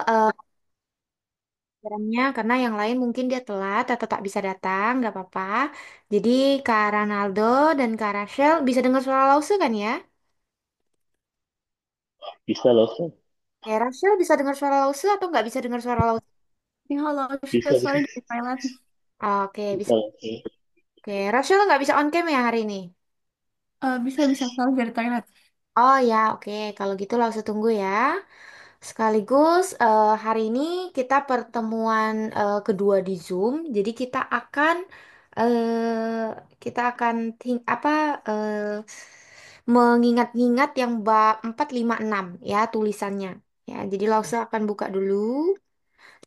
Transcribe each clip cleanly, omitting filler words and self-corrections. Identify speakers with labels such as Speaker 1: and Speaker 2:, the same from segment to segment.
Speaker 1: eh Pelajarannya karena yang lain mungkin dia telat atau tak bisa datang, nggak apa-apa. Jadi Kak Ronaldo dan Kak Rachel bisa dengar suara Lause kan ya?
Speaker 2: Bisa loh, Shay.
Speaker 1: Ya, Rachel bisa dengar suara Lause atau nggak bisa dengar suara Lause?
Speaker 3: Ya, halo,
Speaker 2: Bisa, bisa,
Speaker 3: sorry dari Thailand.
Speaker 1: Oke,
Speaker 2: bisa
Speaker 1: bisa.
Speaker 2: loh, Shay.
Speaker 1: Oke, Rachel nggak bisa on cam ya hari ini?
Speaker 3: Bisa, sorry dari Thailand.
Speaker 1: Oh ya, oke. Kalau gitu Lause tunggu ya. Sekaligus hari ini kita pertemuan kedua di Zoom. Jadi kita akan apa mengingat-ingat yang bab 4, 5, 6 ya tulisannya. Ya, jadi Lausa akan buka dulu.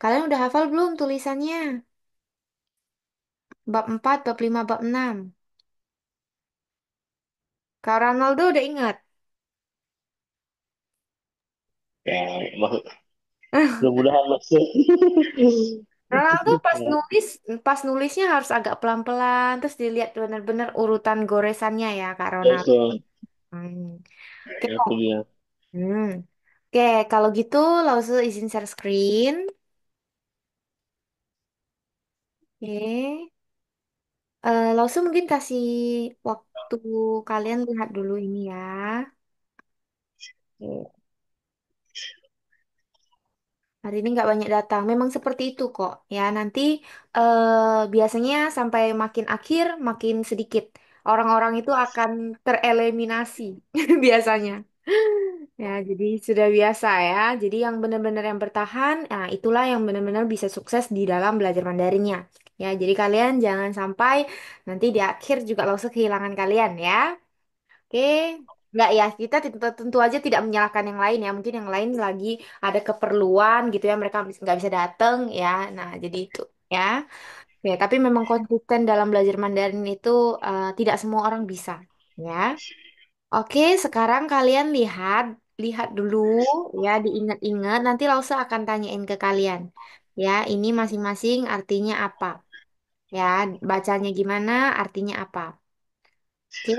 Speaker 1: Kalian udah hafal belum tulisannya? Bab 4, bab 5, bab 6. Kak Ronaldo udah ingat?
Speaker 2: Ya, maksud, mudah-mudahan loh, Shay.
Speaker 1: Ronaldo
Speaker 2: Ya,
Speaker 1: pas nulisnya harus agak pelan-pelan, terus dilihat benar-benar urutan goresannya ya Kak Ronaldo.
Speaker 2: betul.
Speaker 1: Hmm. Oke,
Speaker 2: Ya, itu dia.
Speaker 1: Hmm. Oke, kalau gitu Lause izin share screen. Oke. Lause mungkin kasih waktu kalian lihat dulu ini ya. Oke. Hari ini nggak banyak datang. Memang seperti itu kok. Ya, nanti biasanya sampai makin akhir makin sedikit. Orang-orang itu akan tereliminasi biasanya. Ya, jadi sudah biasa ya. Jadi yang benar-benar yang bertahan, nah itulah yang benar-benar bisa sukses di dalam belajar Mandarinnya. Ya, jadi kalian jangan sampai nanti di akhir juga langsung kehilangan kalian ya. Oke. Nggak ya, kita tentu aja tidak menyalahkan yang lain ya. Mungkin yang lain lagi ada keperluan gitu ya, mereka nggak bisa datang ya. Nah, jadi itu ya. Ya, tapi memang konsisten dalam belajar Mandarin itu tidak semua orang bisa ya. Oke, sekarang kalian lihat, lihat dulu ya, diingat-ingat. Nanti Lausa akan tanyain ke kalian. Ya, ini masing-masing artinya apa? Ya, bacanya gimana, artinya apa? Oke,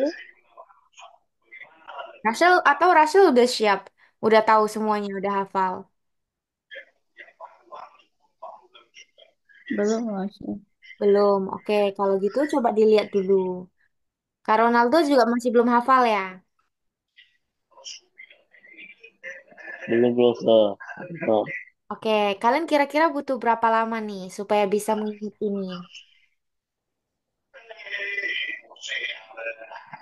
Speaker 1: Rachel udah siap, udah tahu semuanya, udah hafal.
Speaker 3: Belum loh, Shay.
Speaker 1: Belum. Oke, kalau gitu coba dilihat dulu. Kak Ronaldo juga masih belum hafal ya.
Speaker 2: Belum, belum, Shay. Oh,
Speaker 1: Oke, kalian kira-kira butuh berapa lama nih supaya bisa mengingat ini?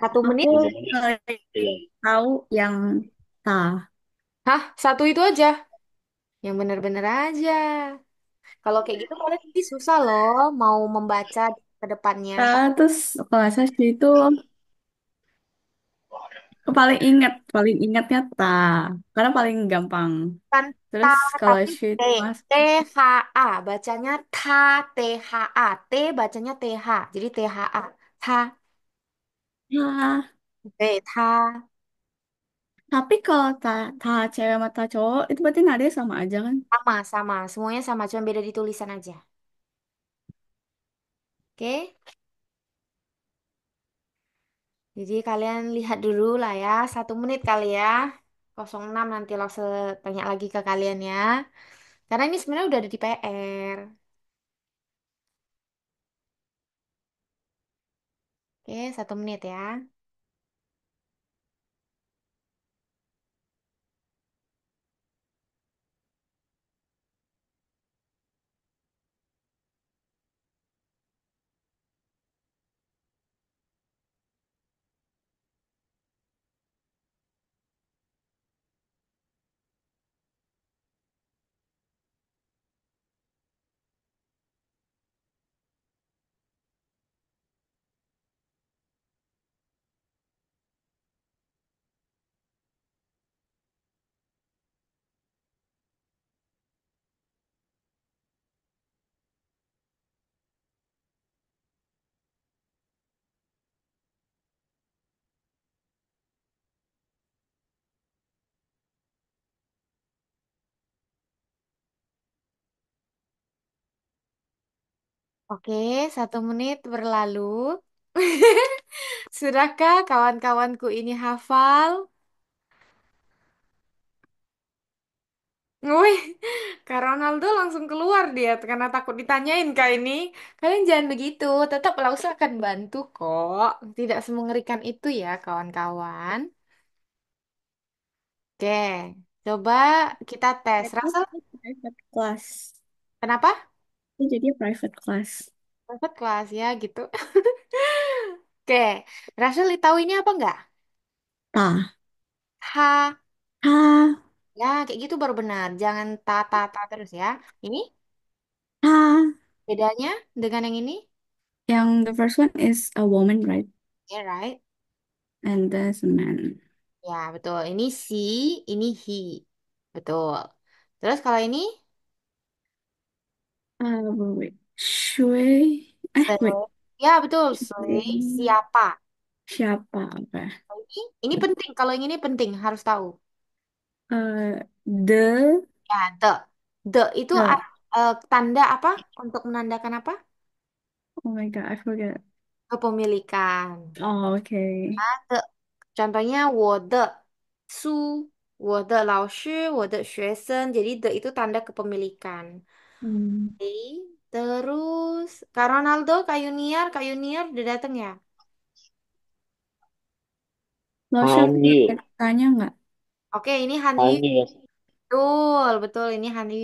Speaker 1: 1 menit?
Speaker 3: Aku
Speaker 2: 5 menit.
Speaker 3: eh,
Speaker 2: Iya.
Speaker 3: tahu yang ta.
Speaker 1: Hah? Satu itu aja? Yang bener-bener aja. Kalau kayak gitu kalian nanti susah loh mau membaca ke depannya.
Speaker 3: Ta, terus kalau nggak salah sih itu aku paling ingatnya ta. Karena paling gampang.
Speaker 1: Bukan ta,
Speaker 3: Terus kalau
Speaker 1: tapi
Speaker 3: sih
Speaker 1: T.
Speaker 3: itu mas,
Speaker 1: THA. Bacanya ta, THA. T bacanya TH. Jadi THA. Ta,
Speaker 3: ah,
Speaker 1: T, ta.
Speaker 3: tapi kalau ta, ta cewek sama ta cowok itu berarti nadanya sama aja kan?
Speaker 1: Sama-sama. Semuanya sama. Cuma beda di tulisan aja. Oke? Jadi kalian lihat dulu lah ya. 1 menit kali ya. 06 nanti langsung tanya lagi ke kalian ya. Karena ini sebenarnya udah ada di PR. Oke, 1 menit ya. Oke, 1 menit berlalu. Sudahkah kawan-kawanku ini hafal? Wih, Kak Ronaldo langsung keluar dia karena takut ditanyain Kak ini. Kalian jangan begitu, tetap Lausa akan bantu kok. Tidak semengerikan itu ya kawan-kawan. Oke, coba kita tes.
Speaker 3: Itu
Speaker 1: Russell,
Speaker 3: private class.
Speaker 1: kenapa?
Speaker 3: Itu jadi private class.
Speaker 1: Private kelas ya gitu. Oke, Russell tahu ini apa enggak?
Speaker 3: Ta.
Speaker 1: Ha,
Speaker 3: Ta.
Speaker 1: ya kayak gitu baru benar. Jangan ta terus ya. Ini
Speaker 3: Ta.
Speaker 1: bedanya dengan yang ini?
Speaker 3: Yang the first one is a woman, right?
Speaker 1: Ya, right?
Speaker 3: And there's a man.
Speaker 1: Ya, betul. Ini si, ini he. Betul. Terus kalau ini,
Speaker 3: Wait. Shui. Wait.
Speaker 1: se- ya betul. Siapa?
Speaker 3: Siapa apa?
Speaker 1: Ini penting. Kalau yang ini penting, harus tahu.
Speaker 3: The
Speaker 1: Ya, the itu
Speaker 3: the
Speaker 1: tanda apa? Untuk menandakan apa?
Speaker 3: oh my God, I forget.
Speaker 1: Kepemilikan.
Speaker 3: Oh, okay.
Speaker 1: 的 contohnya 我的书 我的老师 我的学生 jadi the itu tanda kepemilikan.
Speaker 3: Hmm.
Speaker 1: Oke. Terus Kak Ronaldo Kak Yuniar udah datang ya.
Speaker 3: Lo chef
Speaker 2: Hanyu,
Speaker 3: tanya nggak?
Speaker 1: Oke ini Han Yu,
Speaker 2: Hanyu ya,
Speaker 1: betul betul ini Han Yu.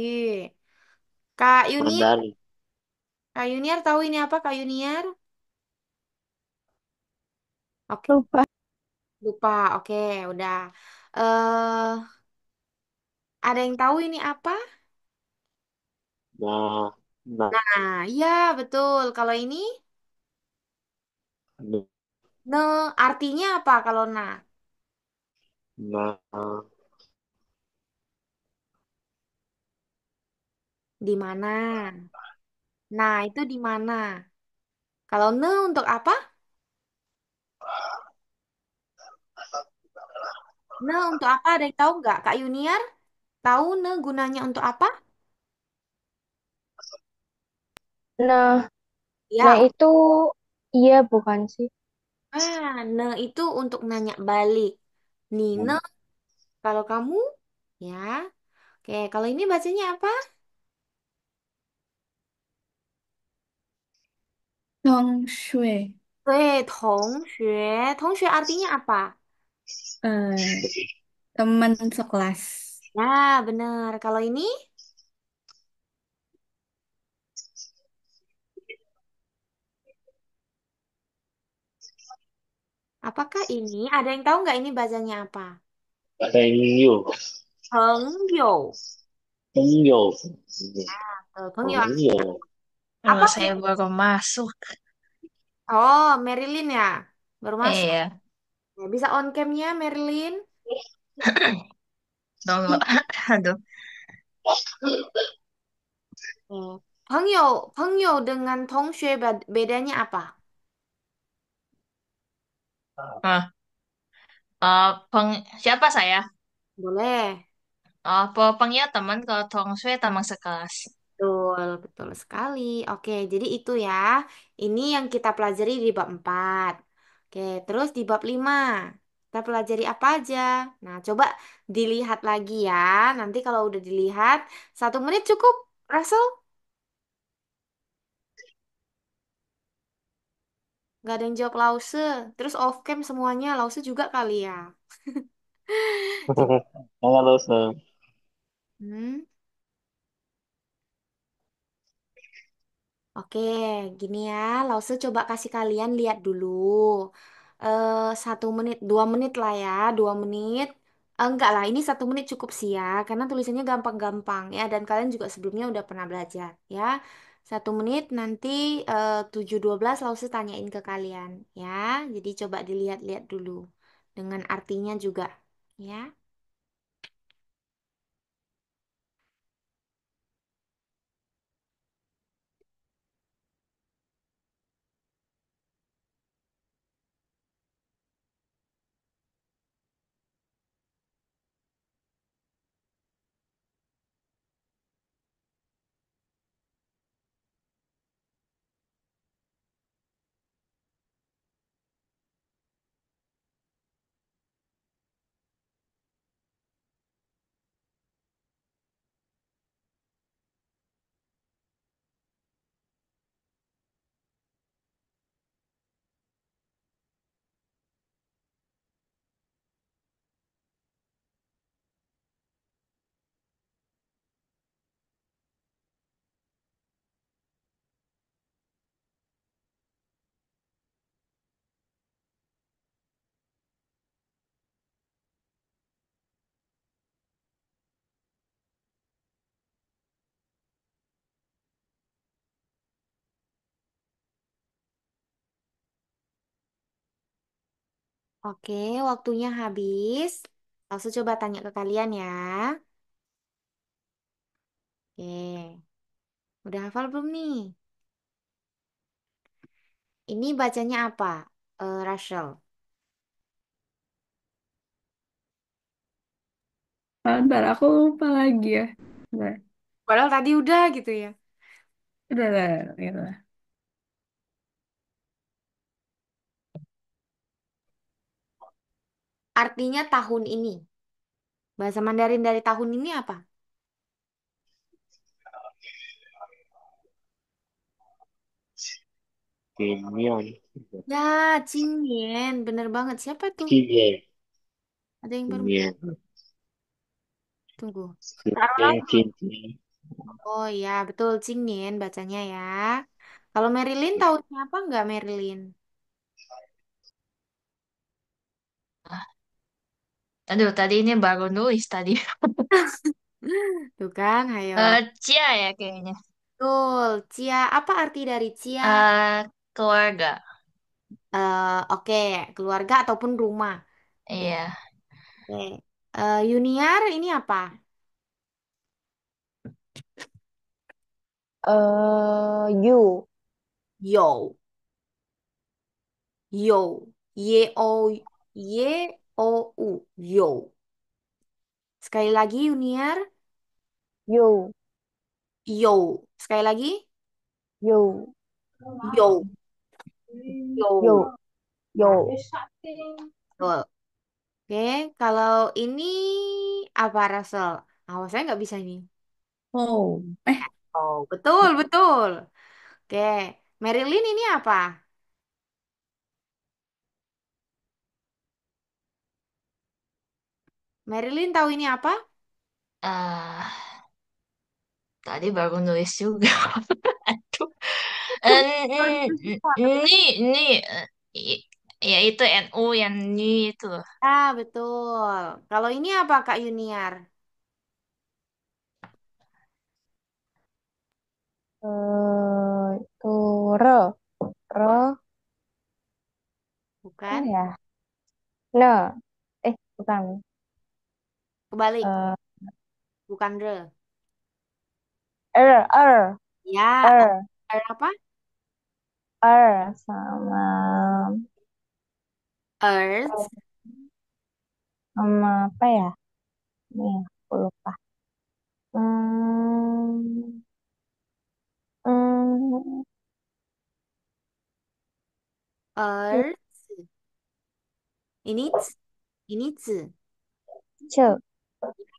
Speaker 1: Kak Yuniar
Speaker 2: Mandarin.
Speaker 1: Kak Yuniar tahu ini apa Kak Yuniar? Oke
Speaker 3: Lupa.
Speaker 1: lupa, oke udah. eh ada yang tahu ini apa?
Speaker 2: Nah, nah,
Speaker 1: Nah iya betul, kalau ini
Speaker 2: nah,
Speaker 1: ne artinya apa kalau na?
Speaker 2: nah,
Speaker 1: Di mana? Nah, itu di mana? Kalau ne untuk apa? Ne untuk apa? Ada yang tahu nggak? Kak Yuniar? Tahu ne gunanya untuk apa?
Speaker 4: Nah, nah
Speaker 1: Ya,
Speaker 4: itu iya bukan sih?
Speaker 1: ne itu untuk nanya balik. Nine, kalau kamu, ya. Oke, kalau ini bacanya apa?
Speaker 3: Tong Shui.
Speaker 1: Wei, 同学. 同学 artinya apa?
Speaker 3: Eh, teman sekelas.
Speaker 1: Ya, benar. Kalau ini, apakah ini? Ada yang tahu nggak ini bacanya apa?
Speaker 2: Hanyu,
Speaker 1: 朋友.
Speaker 2: Hanyu,
Speaker 1: 朋友.
Speaker 2: Hanyu.
Speaker 1: Apa?
Speaker 5: Saya baru masuk.
Speaker 1: Oh, Marilyn ya? Baru masuk.
Speaker 5: Iya,
Speaker 1: Ya, bisa on cam-nya, Marilyn?
Speaker 5: tunggu. Aduh.
Speaker 1: Hmm. 朋友dengan 同学 bedanya apa?
Speaker 5: Ah, siapa saya?
Speaker 1: Boleh.
Speaker 5: Peng ya teman, kalau Tong Sui teman sekelas.
Speaker 1: Betul, betul sekali. Oke, jadi itu ya. Ini yang kita pelajari di bab 4. Oke, terus di bab 5 kita pelajari apa aja? Nah, coba dilihat lagi ya. Nanti kalau udah dilihat, 1 menit cukup, Russell? Gak ada yang jawab Lause. Terus off cam semuanya, Lause juga kali ya.
Speaker 2: Halo, Sam.
Speaker 1: Hmm. Oke, gini ya, Lause coba kasih kalian lihat dulu. 1 menit, 2 menit lah ya, 2 menit. Enggak lah, ini 1 menit cukup sih ya, karena tulisannya gampang-gampang ya, dan kalian juga sebelumnya udah pernah belajar ya. 1 menit nanti 7.12 Lause tanyain ke kalian ya. Jadi coba dilihat-lihat dulu dengan artinya juga ya. Oke, waktunya habis. Langsung coba tanya ke kalian ya. Oke, udah hafal belum nih? Ini bacanya apa, Rachel?
Speaker 3: Bentar, aku lupa lagi ya. Bentar.
Speaker 1: Padahal tadi udah gitu ya.
Speaker 3: Udah, gitu.
Speaker 1: Artinya tahun ini. Bahasa Mandarin dari tahun ini apa?
Speaker 2: Kimian.
Speaker 1: Ya, Cingyen. Bener banget. Siapa tuh?
Speaker 2: Kimian.
Speaker 1: Ada yang baru.
Speaker 2: Kimian.
Speaker 1: Tunggu. Kak
Speaker 2: Cincin,
Speaker 1: Ronald.
Speaker 2: cincin.
Speaker 1: Oh iya, betul. Cingyen bacanya ya. Kalau Marilyn tahunnya apa nggak Marilyn?
Speaker 5: Aduh, tadi ini baru nulis tadi.
Speaker 1: Tuh kan, ayo.
Speaker 5: Cia ya kayaknya.
Speaker 1: Betul. Cia, apa arti dari Cia?
Speaker 5: Keluarga.
Speaker 1: Oke, keluarga ataupun rumah. Ya,
Speaker 5: Iya.
Speaker 1: oke. Yuniar ini apa?
Speaker 4: You.
Speaker 1: Yo, yo, Y O U, yo. Sekali lagi Yuniar,
Speaker 4: You.
Speaker 1: yo. Sekali lagi,
Speaker 4: You.
Speaker 1: yo, yo.
Speaker 4: You. You.
Speaker 1: Betul. Oke, kalau ini apa Russell? Awas saya nggak bisa ini.
Speaker 3: Oh,
Speaker 1: Oh, betul, betul. Oke, Marilyn ini apa? Marilyn tahu ini apa?
Speaker 5: eh Tadi baru nulis juga. Aduh. Eh, ini, i- ya itu NU yang ini itu.
Speaker 1: Ah, betul. Kalau ini apa Kak Yuniar?
Speaker 4: Itu re. Re. Apa
Speaker 1: Bukan?
Speaker 4: ya? Ne. Bukan.
Speaker 1: Kebalik.
Speaker 4: Eh,
Speaker 1: Bukan re.
Speaker 4: er. Er.
Speaker 1: Ya,
Speaker 4: Er.
Speaker 1: apa?
Speaker 4: Er. Sama.
Speaker 1: Earth.
Speaker 4: Sama apa ya? Nih, aku lupa. Hmm, hmm,
Speaker 1: Earth. Ini ini
Speaker 4: ce.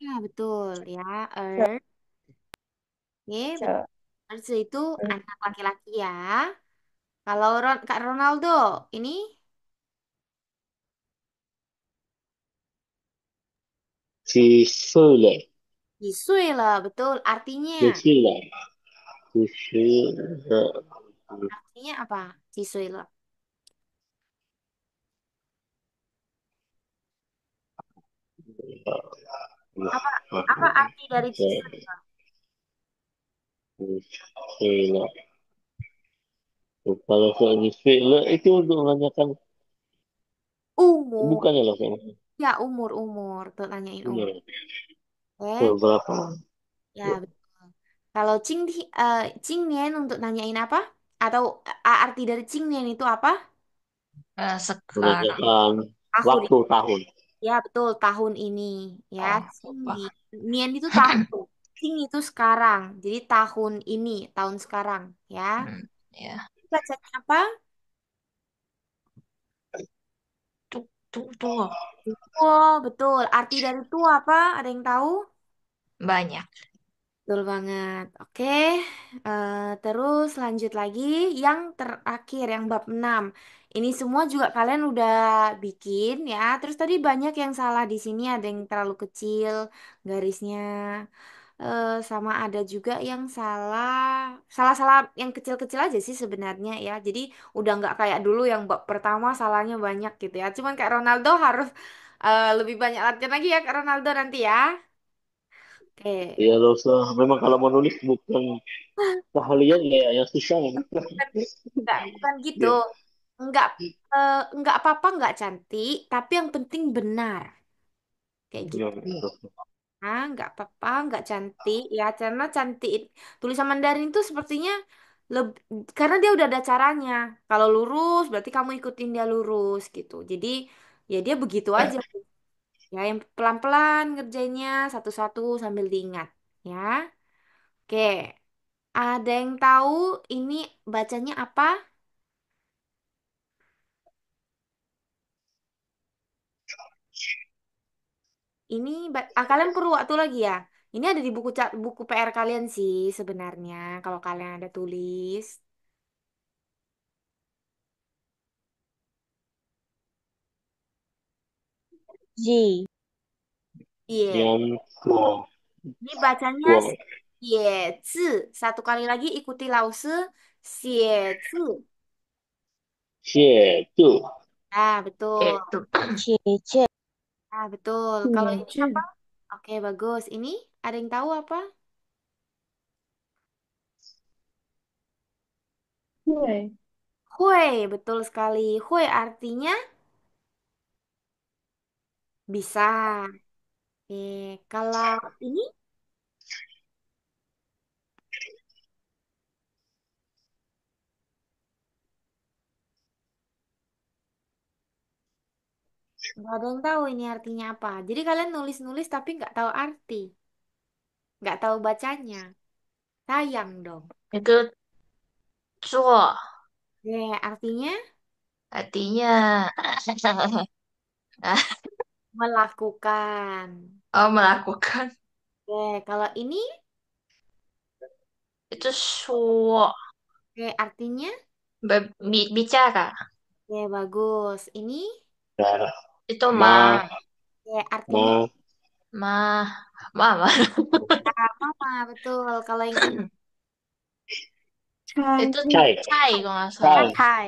Speaker 1: Ya, betul ya.
Speaker 4: Ce.
Speaker 1: Earth. Oke, betul.
Speaker 4: Ce.
Speaker 1: Earth itu anak laki-laki ya. Kalau Kak Ronaldo, ini
Speaker 2: Sisule.
Speaker 1: Yisui lah, betul. Artinya,
Speaker 2: Sisule. Sisule.
Speaker 1: artinya apa? Yisui lah. Apa apa arti dari Yisui?
Speaker 2: Sisule. Kalau soal sisule itu untuk menanyakan
Speaker 1: Umur.
Speaker 2: bukannya loh kayaknya.
Speaker 1: Ya, umur. Tuh tanyain umur.
Speaker 2: Umur.
Speaker 1: Oke,
Speaker 2: Berapa?
Speaker 1: ya betul. Kalau Cingnian untuk nanyain apa? Atau arti dari Cingnian itu apa?
Speaker 5: Sekarang.
Speaker 2: Menanyakan
Speaker 1: Tahun.
Speaker 2: waktu tahun.
Speaker 1: Ya, betul. Tahun ini. Ya,
Speaker 5: Oh, lupa.
Speaker 1: Cingni. Nian itu tahun. Cing itu sekarang. Jadi tahun ini. Tahun sekarang. Ya.
Speaker 5: Ya.
Speaker 1: Bacanya apa?
Speaker 5: Tuh.
Speaker 1: Oh, betul. Arti dari itu apa? Ada yang tahu?
Speaker 5: Banyak.
Speaker 1: Betul banget. Oke. Terus lanjut lagi. Yang terakhir, yang bab 6. Ini semua juga kalian udah bikin ya. Terus tadi banyak yang salah di sini. Ada yang terlalu kecil garisnya. Sama ada juga yang salah-salah yang kecil-kecil aja sih sebenarnya ya. Jadi udah nggak kayak dulu yang bab pertama salahnya banyak gitu ya. Cuman kayak Ronaldo harus lebih banyak latihan lagi ya Kak Ronaldo nanti ya. Oke.
Speaker 2: Ya loh, memang kalau mau nulis bukan keahlian ya yang susah.
Speaker 1: Bukan, bukan gitu.
Speaker 2: Ya.
Speaker 1: Nggak, nggak apa-apa, nggak cantik, tapi yang penting benar. Kayak
Speaker 2: Ya,
Speaker 1: gitu.
Speaker 2: betul.
Speaker 1: Ah, nggak apa-apa, nggak cantik. Ya, karena cantik. Tulisan Mandarin itu sepertinya lebih, karena dia udah ada caranya. Kalau lurus, berarti kamu ikutin dia lurus gitu. Jadi, ya dia begitu aja. Ya, yang pelan-pelan ngerjainnya satu-satu sambil diingat. Ya, oke. Ada yang tahu ini bacanya apa? Ini kalian perlu waktu lagi ya. Ini ada di buku PR kalian sih sebenarnya kalau kalian ada tulis.
Speaker 4: G.
Speaker 1: Iya.
Speaker 2: Yang tua,
Speaker 1: Ini bacanya
Speaker 2: tua.
Speaker 1: zi. Satu kali lagi ikuti lause zi.
Speaker 2: Itu.
Speaker 1: Ah, betul.
Speaker 5: Itu.
Speaker 4: 姐姐
Speaker 1: Ah, betul. Kalau ini apa?
Speaker 3: 写字
Speaker 1: Oke, bagus. Ini ada yang tahu apa?
Speaker 3: 对
Speaker 1: Hui, betul sekali. Hui artinya bisa. Oke, kalau ini nggak ada yang tahu ini artinya apa. Jadi kalian nulis-nulis tapi nggak tahu arti, nggak tahu bacanya. Sayang dong.
Speaker 5: Itu 做
Speaker 1: Oke, artinya
Speaker 5: artinya
Speaker 1: melakukan.
Speaker 5: oh, melakukan.
Speaker 1: Oke, kalau ini,
Speaker 5: Itu 说
Speaker 1: oke, artinya,
Speaker 5: bicara.
Speaker 1: oke, bagus. Ini,
Speaker 2: Darah.
Speaker 5: Itu
Speaker 2: Ma,
Speaker 1: oke, artinya,
Speaker 2: ma,
Speaker 5: ma mama.
Speaker 1: ah, mama, betul. Kalau yang ini,
Speaker 3: 猜
Speaker 5: Itu
Speaker 2: cai,
Speaker 5: cai kalau nggak salah.
Speaker 2: cai.
Speaker 4: 菜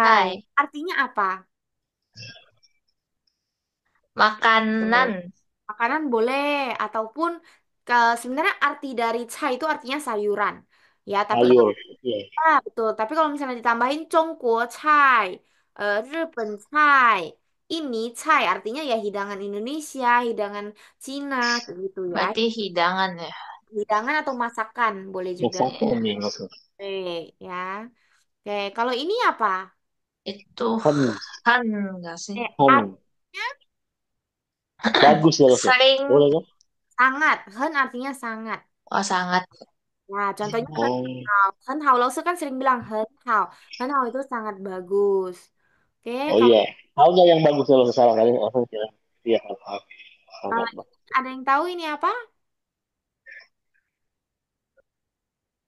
Speaker 5: Cai.
Speaker 4: 菜
Speaker 1: artinya apa?
Speaker 5: Makanan.
Speaker 1: Makanan boleh, ataupun ke sebenarnya arti dari cai itu artinya sayuran. Ya, tapi kalau
Speaker 2: Sayur. Ya.
Speaker 1: betul. Tapi kalau misalnya ditambahin Zhongguo cai, Riben cai, ini cai artinya ya hidangan Indonesia, hidangan Cina, gitu ya.
Speaker 5: Berarti hidangan ya.
Speaker 1: Hidangan atau masakan boleh juga.
Speaker 2: Masakan
Speaker 5: Iya.
Speaker 2: nih. Masakan.
Speaker 1: Oke, ya. Oke, kalau ini apa?
Speaker 5: Itu
Speaker 2: Ham,
Speaker 5: kan nggak sih?
Speaker 2: ham.
Speaker 1: Artinya
Speaker 2: Bagus ya, Mas.
Speaker 5: Sering.
Speaker 2: Boleh kan?
Speaker 1: sangat. Hen artinya sangat.
Speaker 5: Oh, sangat.
Speaker 1: Nah, contohnya hen
Speaker 2: Oh,
Speaker 1: hao. Hen hao Laosu kan sering bilang hen hao. Hen hao itu sangat bagus. Oke,
Speaker 2: oh
Speaker 1: kalau
Speaker 2: iya. Tahunya yang bagus kalau salah kali. Oh, iya. Iya,
Speaker 1: kalau
Speaker 2: sangat
Speaker 1: ini
Speaker 2: bagus.
Speaker 1: ada yang tahu ini apa?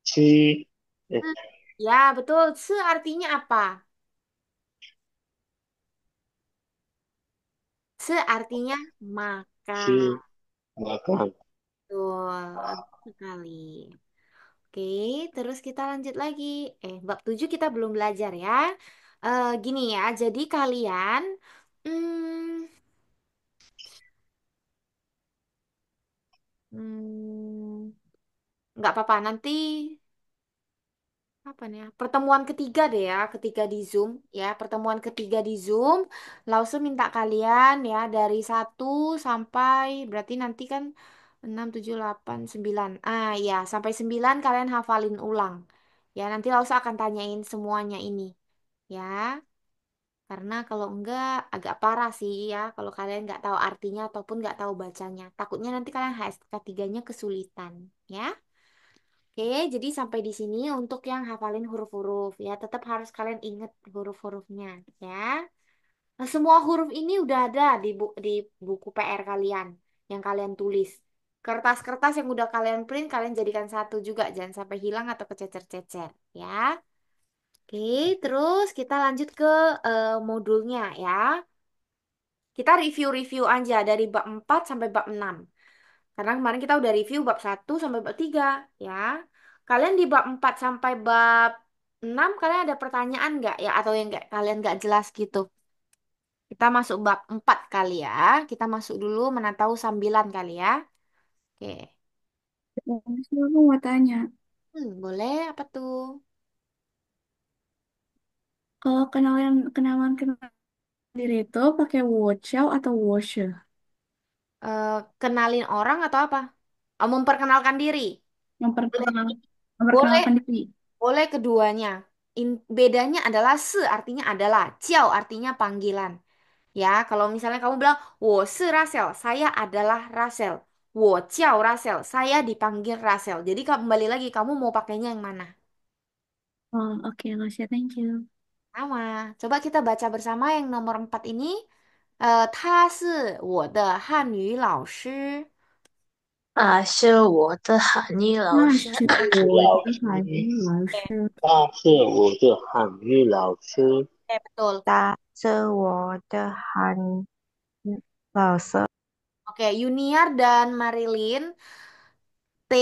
Speaker 2: Si, eh,
Speaker 1: Hmm, ya, betul. Se artinya apa? Se artinya makan.
Speaker 2: si makan.
Speaker 1: Betul sekali. Oke, terus kita lanjut lagi. Bab 7 kita belum belajar ya. Gini ya, jadi kalian hmm, nggak apa-apa nanti apa nih ya? Pertemuan ketiga deh ya, ketiga di Zoom ya, pertemuan ketiga di Zoom. Langsung minta kalian ya dari 1 sampai berarti nanti kan 6 7 8 9. Ah ya, sampai 9 kalian hafalin ulang. Ya, nanti langsung akan tanyain semuanya ini. Ya, karena kalau enggak agak parah sih ya kalau kalian nggak tahu artinya ataupun nggak tahu bacanya. Takutnya nanti kalian HSK 3-nya kesulitan, ya. Oke, jadi sampai di sini untuk yang hafalin huruf-huruf ya. Tetap harus kalian ingat huruf-hurufnya ya. Nah, semua huruf ini udah ada di buku PR kalian yang kalian tulis. Kertas-kertas yang udah kalian print kalian jadikan satu juga, jangan sampai hilang atau kececer-cecer ya. Oke, terus kita lanjut ke modulnya ya. Kita review-review aja dari bab 4 sampai bab 6. Karena kemarin kita udah review bab 1 sampai bab 3 ya. Kalian di bab 4 sampai bab 6 kalian ada pertanyaan nggak ya atau yang nggak kalian nggak jelas gitu. Kita masuk bab 4 kali ya. Kita masuk dulu mana tahu sambilan kali ya. Oke.
Speaker 3: Terus aku mau tanya,
Speaker 1: Boleh apa tuh?
Speaker 3: Kalau kenalan diri itu pakai 我叫 atau 我是?
Speaker 1: Kenalin orang atau apa? Oh, memperkenalkan diri. Boleh,
Speaker 3: Memperkenal,
Speaker 1: boleh,
Speaker 3: memperkenalkan diri.
Speaker 1: boleh keduanya. Bedanya adalah se artinya adalah, ciao artinya panggilan. Ya, kalau misalnya kamu bilang, 我是 Rasel, saya adalah Rasel. 我叫 Rasel, saya dipanggil Rasel. Jadi kembali lagi, kamu mau pakainya yang mana?
Speaker 3: Oh, oke, Rasya, thank you.
Speaker 1: Sama. Coba kita baca bersama yang nomor 4 ini. 他是我的汉语老师。
Speaker 5: 啊，是我的韩语老师。
Speaker 3: 那是我的
Speaker 2: 老师，
Speaker 3: 韩语老师。
Speaker 2: 他是我的汉语老师。
Speaker 1: Oke, betul.
Speaker 4: 他是我的韩老师。
Speaker 1: Oke, Yuniar dan Marilyn, T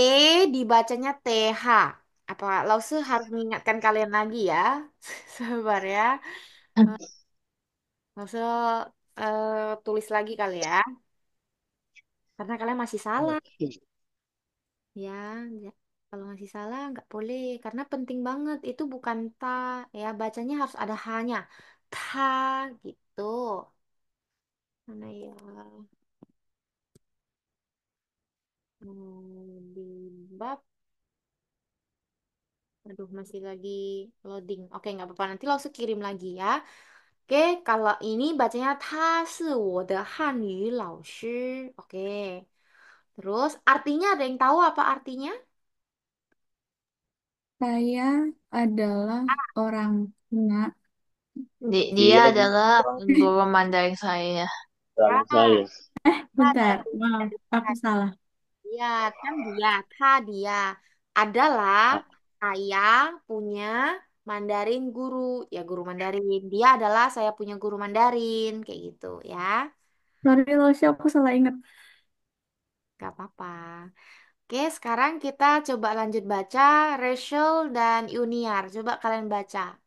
Speaker 1: dibacanya TH. Apa Lause harus mengingatkan kalian lagi ya? Sabar ya. Lause tulis lagi kali ya. Karena kalian masih salah. Ya, ya. Kalau masih salah nggak boleh. Karena penting banget. Itu bukan ta. Ya, bacanya harus ada hanya. Ta gitu. Mana ya? Di bab. Aduh, masih lagi loading. Oke, nggak apa-apa. Nanti Lause kirim lagi ya. Oke, kalau ini bacanya 他是我的汉语老师. Oke. Terus artinya ada yang tahu apa artinya?
Speaker 3: Saya adalah orang Cina.
Speaker 5: Dia
Speaker 2: Dia
Speaker 5: adalah
Speaker 2: juga
Speaker 5: guru Mandarin saya.
Speaker 1: Ya,
Speaker 2: orang saya.
Speaker 3: Bentar,
Speaker 1: dari
Speaker 3: maaf, aku salah.
Speaker 1: dia kan dia, dia adalah saya punya Mandarin guru, ya guru Mandarin. Dia adalah saya punya guru Mandarin, kayak gitu ya.
Speaker 3: Sorry, Rasya, aku salah ingat.
Speaker 1: Gak apa-apa. Oke, sekarang kita coba lanjut baca Rachel dan Yuniar. Coba kalian baca.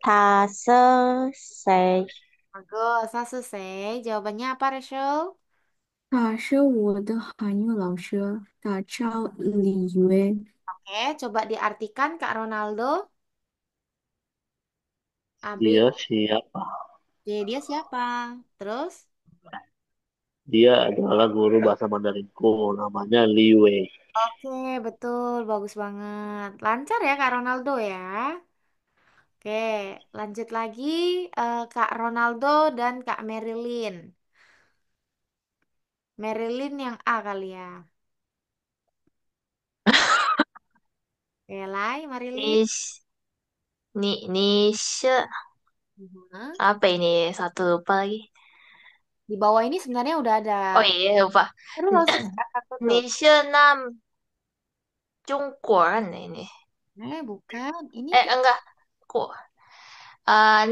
Speaker 4: 他是谁？Bagus,
Speaker 1: selesai. Jawabannya apa, Rachel?
Speaker 3: 他是我的韩语老师，他叫李渊。
Speaker 1: Oke, coba diartikan Kak Ronaldo. AB,
Speaker 2: Dia siapa?
Speaker 1: dia siapa? Terus?
Speaker 2: Dia adalah guru bahasa Mandarinku. Namanya Li Wei.
Speaker 1: Oke, betul. Bagus banget. Lancar ya, Kak Ronaldo ya. Oke, lanjut lagi Kak Ronaldo dan Kak Marilyn. Marilyn yang A kali ya. Oke, Lai, Marilyn.
Speaker 5: 你你是
Speaker 1: Mhm.
Speaker 5: apa ini? Satu lupa lagi.
Speaker 1: Di bawah ini sebenarnya udah ada.
Speaker 5: Oh iya lupa.
Speaker 1: Terus langsung satu tuh.
Speaker 5: 你是中国人 ini.
Speaker 1: Bukan. Ini
Speaker 5: Enggak. Kok?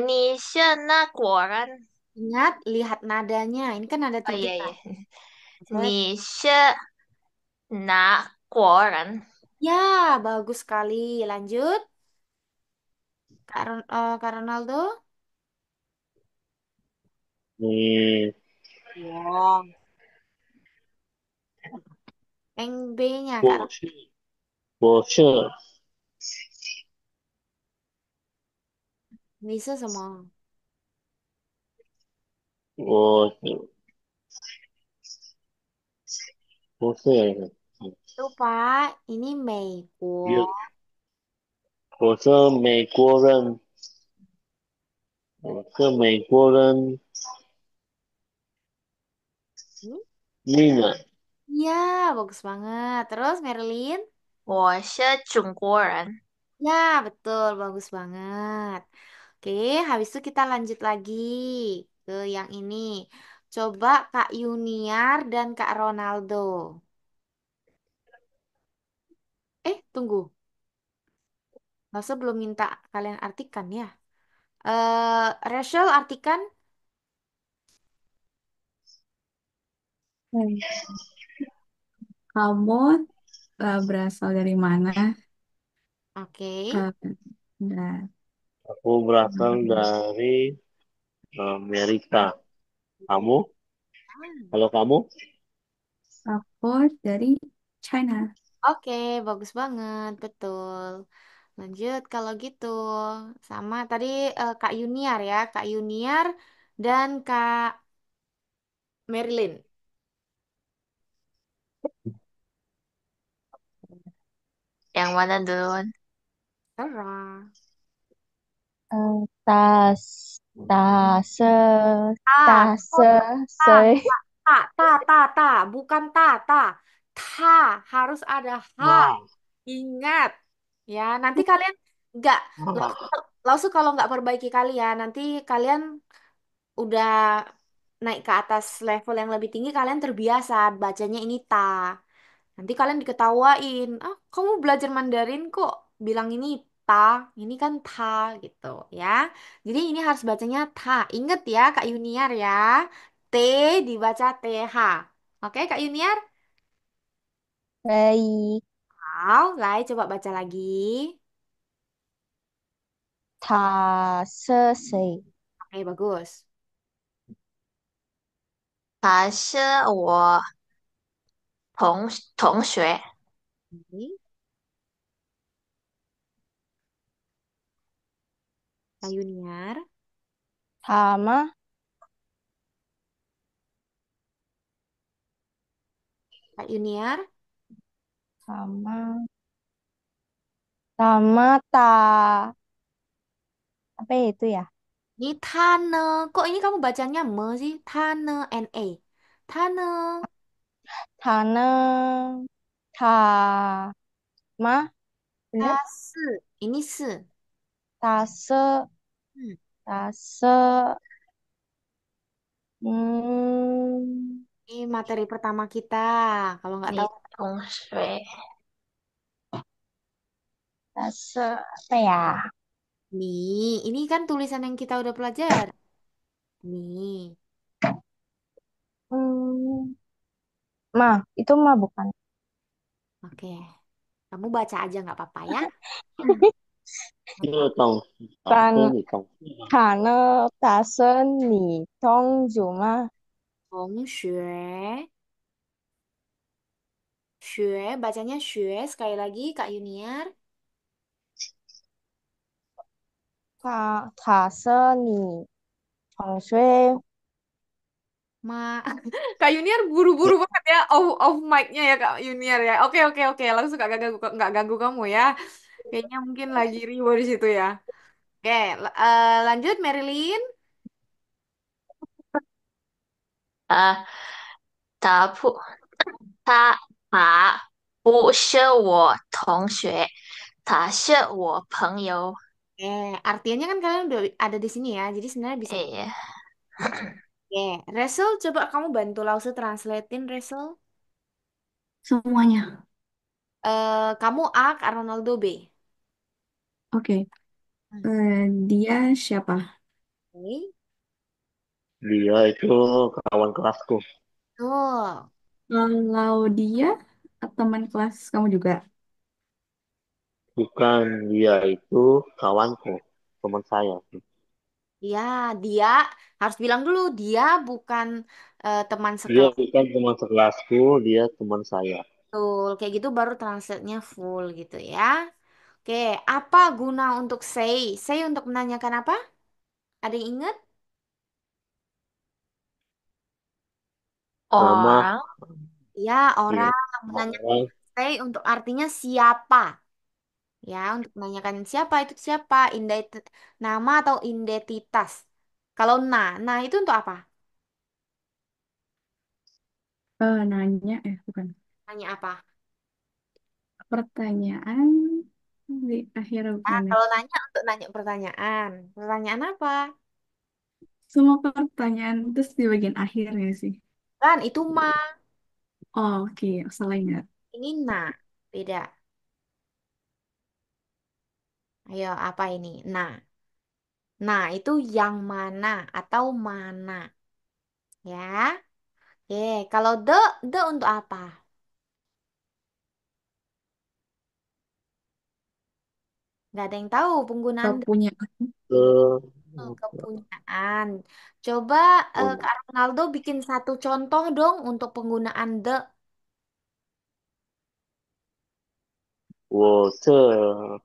Speaker 5: 你是那国人.
Speaker 1: ingat, lihat nadanya. Ini kan ada
Speaker 5: Oh
Speaker 1: tiga.
Speaker 5: iya iya.
Speaker 1: Misalnya,
Speaker 5: 你是哪国人?
Speaker 1: ya, bagus sekali. Lanjut. Kak Ronaldo.
Speaker 2: Ini
Speaker 1: Wow. Yang B-nya, Kak.
Speaker 2: 我是
Speaker 1: Bisa semua.
Speaker 2: 我不是
Speaker 1: Lupa, ini Meiko.
Speaker 2: 我是美国人，我是美国人，Hmm? 命啊，Iya,
Speaker 1: bagus banget. Terus Marilyn?
Speaker 5: 我是中国人.
Speaker 1: Ya, betul. Bagus banget. Oke, habis itu kita lanjut lagi ke yang ini. Coba Kak Yuniar dan Kak Ronaldo. Tunggu. Masa belum minta kalian artikan ya? Rachel artikan.
Speaker 3: Hmm. Kamu berasal dari mana?
Speaker 1: Oke.
Speaker 3: Nah,
Speaker 2: aku berasal dari Amerika. Kamu? Kalau kamu?
Speaker 3: aku dari China.
Speaker 1: Oke, bagus banget. Betul. Lanjut kalau gitu. Sama tadi Kak Yuniar ya. Kak Yuniar dan Kak Marilyn.
Speaker 5: Yang mana duluan?
Speaker 1: Terah.
Speaker 4: Tas, tase,
Speaker 1: Ah,
Speaker 4: tase,
Speaker 1: oh, ta,
Speaker 4: se,
Speaker 1: ta. Bukan ta. Ta, harus ada ha.
Speaker 2: Nah,
Speaker 1: Ingat. Ya, nanti kalian nggak,
Speaker 2: nah,
Speaker 1: langsung, langsung kalau nggak perbaiki kalian, nanti kalian udah naik ke atas level yang lebih tinggi, kalian terbiasa bacanya ini ta. Nanti kalian diketawain, ah kamu belajar Mandarin kok bilang ini ta, ini kan ta gitu ya. Jadi ini harus bacanya ta. Ingat ya Kak Yuniar ya, T dibaca TH. Oke Kak Yuniar?
Speaker 4: baik,
Speaker 1: Wow, Lai coba baca lagi.
Speaker 4: tase, se,
Speaker 1: Oke bagus.
Speaker 5: 他是我同学，Ini
Speaker 1: Kak Yuniar,
Speaker 4: tama,
Speaker 1: Kak Yuniar.
Speaker 4: tama, tama, apa itu ya?
Speaker 1: Ini Tane. Kok ini kamu bacanya me sih? Tane, N-E. Tane.
Speaker 4: Tana, ta, bener?
Speaker 1: Tase. Ini se.
Speaker 4: Tase,
Speaker 1: Hmm.
Speaker 4: tase, hmm,
Speaker 1: Ini materi pertama kita. Kalau nggak
Speaker 5: 你
Speaker 1: tahu,
Speaker 5: 同学，tase,
Speaker 4: apa ya?
Speaker 1: nih. Ini kan tulisan yang kita udah pelajari. Nih.
Speaker 4: Hmm, itu bukan.
Speaker 1: Oke. Kamu baca aja nggak apa-apa ya. Hmm.
Speaker 2: itu tong,
Speaker 4: Tan,
Speaker 2: aku nih tong.
Speaker 4: Tana, tase, ni, tong, juma,
Speaker 1: 同学. Xue. Bacanya xue. Sekali lagi, Kak Yuniar.
Speaker 4: tase, ni, tong, shui,
Speaker 1: Ma. Kak Yuniar buru-buru banget ya. Off mic-nya ya Kak Yuniar ya. Oke. Langsung nggak ganggu kamu ya. Kayaknya mungkin lagi ribu di situ ya. Oke, lanjut Marilyn.
Speaker 5: 他不是我同学，他是我朋友。
Speaker 1: Artinya kan kalian udah ada di sini ya. Jadi sebenarnya bisa.
Speaker 5: 哎，Oke,
Speaker 1: Resel, coba kamu bantu Lause translatein Resel.
Speaker 3: Semuanya.
Speaker 1: Kamu A, Kak Ronaldo B.
Speaker 3: Oke.
Speaker 1: Hmm.
Speaker 3: Dia siapa?
Speaker 1: Oke.
Speaker 2: Dia itu kawan kelasku.
Speaker 1: Tuh.
Speaker 3: Kalau dia teman kelas kamu juga.
Speaker 2: Bukan, dia itu kawanku, teman saya.
Speaker 1: Ya, dia harus bilang dulu dia bukan teman
Speaker 2: Dia
Speaker 1: sekelas.
Speaker 2: bukan teman sekelasku, dia teman saya.
Speaker 1: Betul, kayak gitu baru translate-nya full gitu ya. Oke, apa guna untuk say? Say untuk menanyakan apa? Ada yang ingat?
Speaker 2: Nama,
Speaker 5: orang
Speaker 1: Ya,
Speaker 2: iya,
Speaker 1: orang menanyakan
Speaker 2: orang,
Speaker 1: say untuk artinya siapa. Ya, untuk menanyakan siapa itu siapa, nama atau identitas. Kalau nah itu untuk apa?
Speaker 3: Nanya, bukan.
Speaker 1: Nanya apa?
Speaker 3: Pertanyaan di akhir
Speaker 1: Nah,
Speaker 3: bukan ya?
Speaker 1: kalau nanya untuk nanya pertanyaan. Pertanyaan apa?
Speaker 3: Semua pertanyaan terus di bagian akhirnya sih.
Speaker 1: Kan itu
Speaker 3: Oh, oke, salah ingat.
Speaker 1: ini nah. Beda. Ayo, apa ini? Nah, itu yang mana atau mana, ya? Oke, kalau the untuk apa? Nggak ada yang tahu penggunaan
Speaker 3: Punya
Speaker 2: ke,
Speaker 1: kepunyaan. Coba Kak Ronaldo bikin satu contoh dong untuk penggunaan the.
Speaker 2: 我这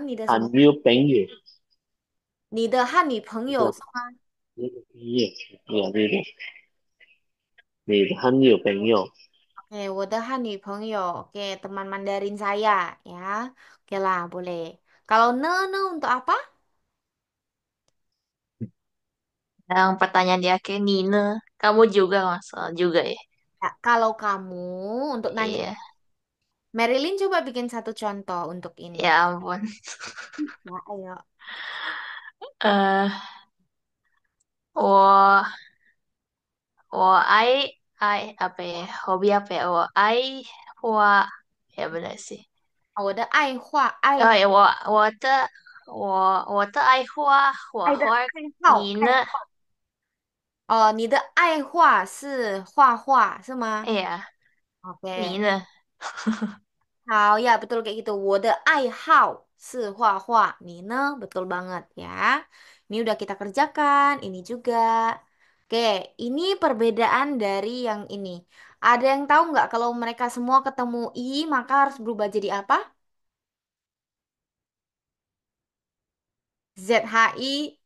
Speaker 1: 你的什么？
Speaker 2: 韩流朋友，
Speaker 1: 你的和你朋
Speaker 2: 不是
Speaker 1: 友是吗？
Speaker 2: 那个朋友，有那个你的韩流朋友，Oke,
Speaker 1: 我的和女朋友. Oke, teman Mandarin saya ya. Oke lah, boleh. Kalau ne untuk apa?
Speaker 5: Yang pertanyaan di akhir Nina, kamu juga masalah juga ya.
Speaker 1: Ya, kalau kamu untuk nanya,
Speaker 5: Iya,
Speaker 1: Marilyn coba bikin satu contoh untuk ini.
Speaker 5: ya ampun.
Speaker 1: Ya, ayo.
Speaker 5: 我我爱apa ya? Hobi apa ya? 我爱画 ya benar sih.
Speaker 1: 我的爱画，Oh
Speaker 5: ya, 我的爱画画画，
Speaker 1: 爱好，
Speaker 5: 你呢？
Speaker 1: 哦，你的爱画是画画是吗
Speaker 5: Iya, 你
Speaker 1: ？Oke，
Speaker 5: 呢？
Speaker 1: 好ya betul kayak gitu. 我的爱好是画画，你呢? Betul banget ya. Ini udah kita kerjakan, ini juga. Oke, ini perbedaan dari yang ini. Ada yang tahu nggak kalau mereka semua ketemu I maka harus berubah jadi apa? ZHI,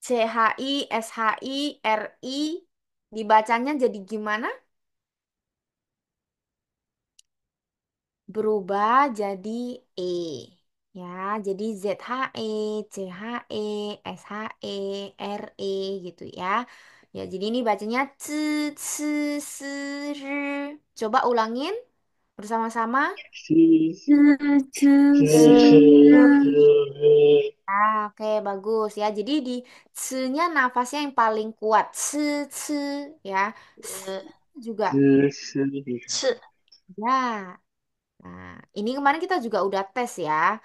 Speaker 1: CHI, SHI, RI. Dibacanya jadi gimana? Berubah jadi E. Ya, jadi ZHE, CHE, SHE, RE gitu ya. Ya, jadi ini bacanya C, C, S, R. Coba ulangin bersama-sama.
Speaker 2: 是
Speaker 3: 吱吱
Speaker 2: 是是
Speaker 3: 吱，Ah,
Speaker 1: oke, bagus ya. Jadi di C-nya nafasnya yang paling kuat. C, C ya. S
Speaker 5: 是
Speaker 1: juga.
Speaker 2: 是，
Speaker 5: 是
Speaker 1: Ya. Nah, ini kemarin kita juga udah tes ya.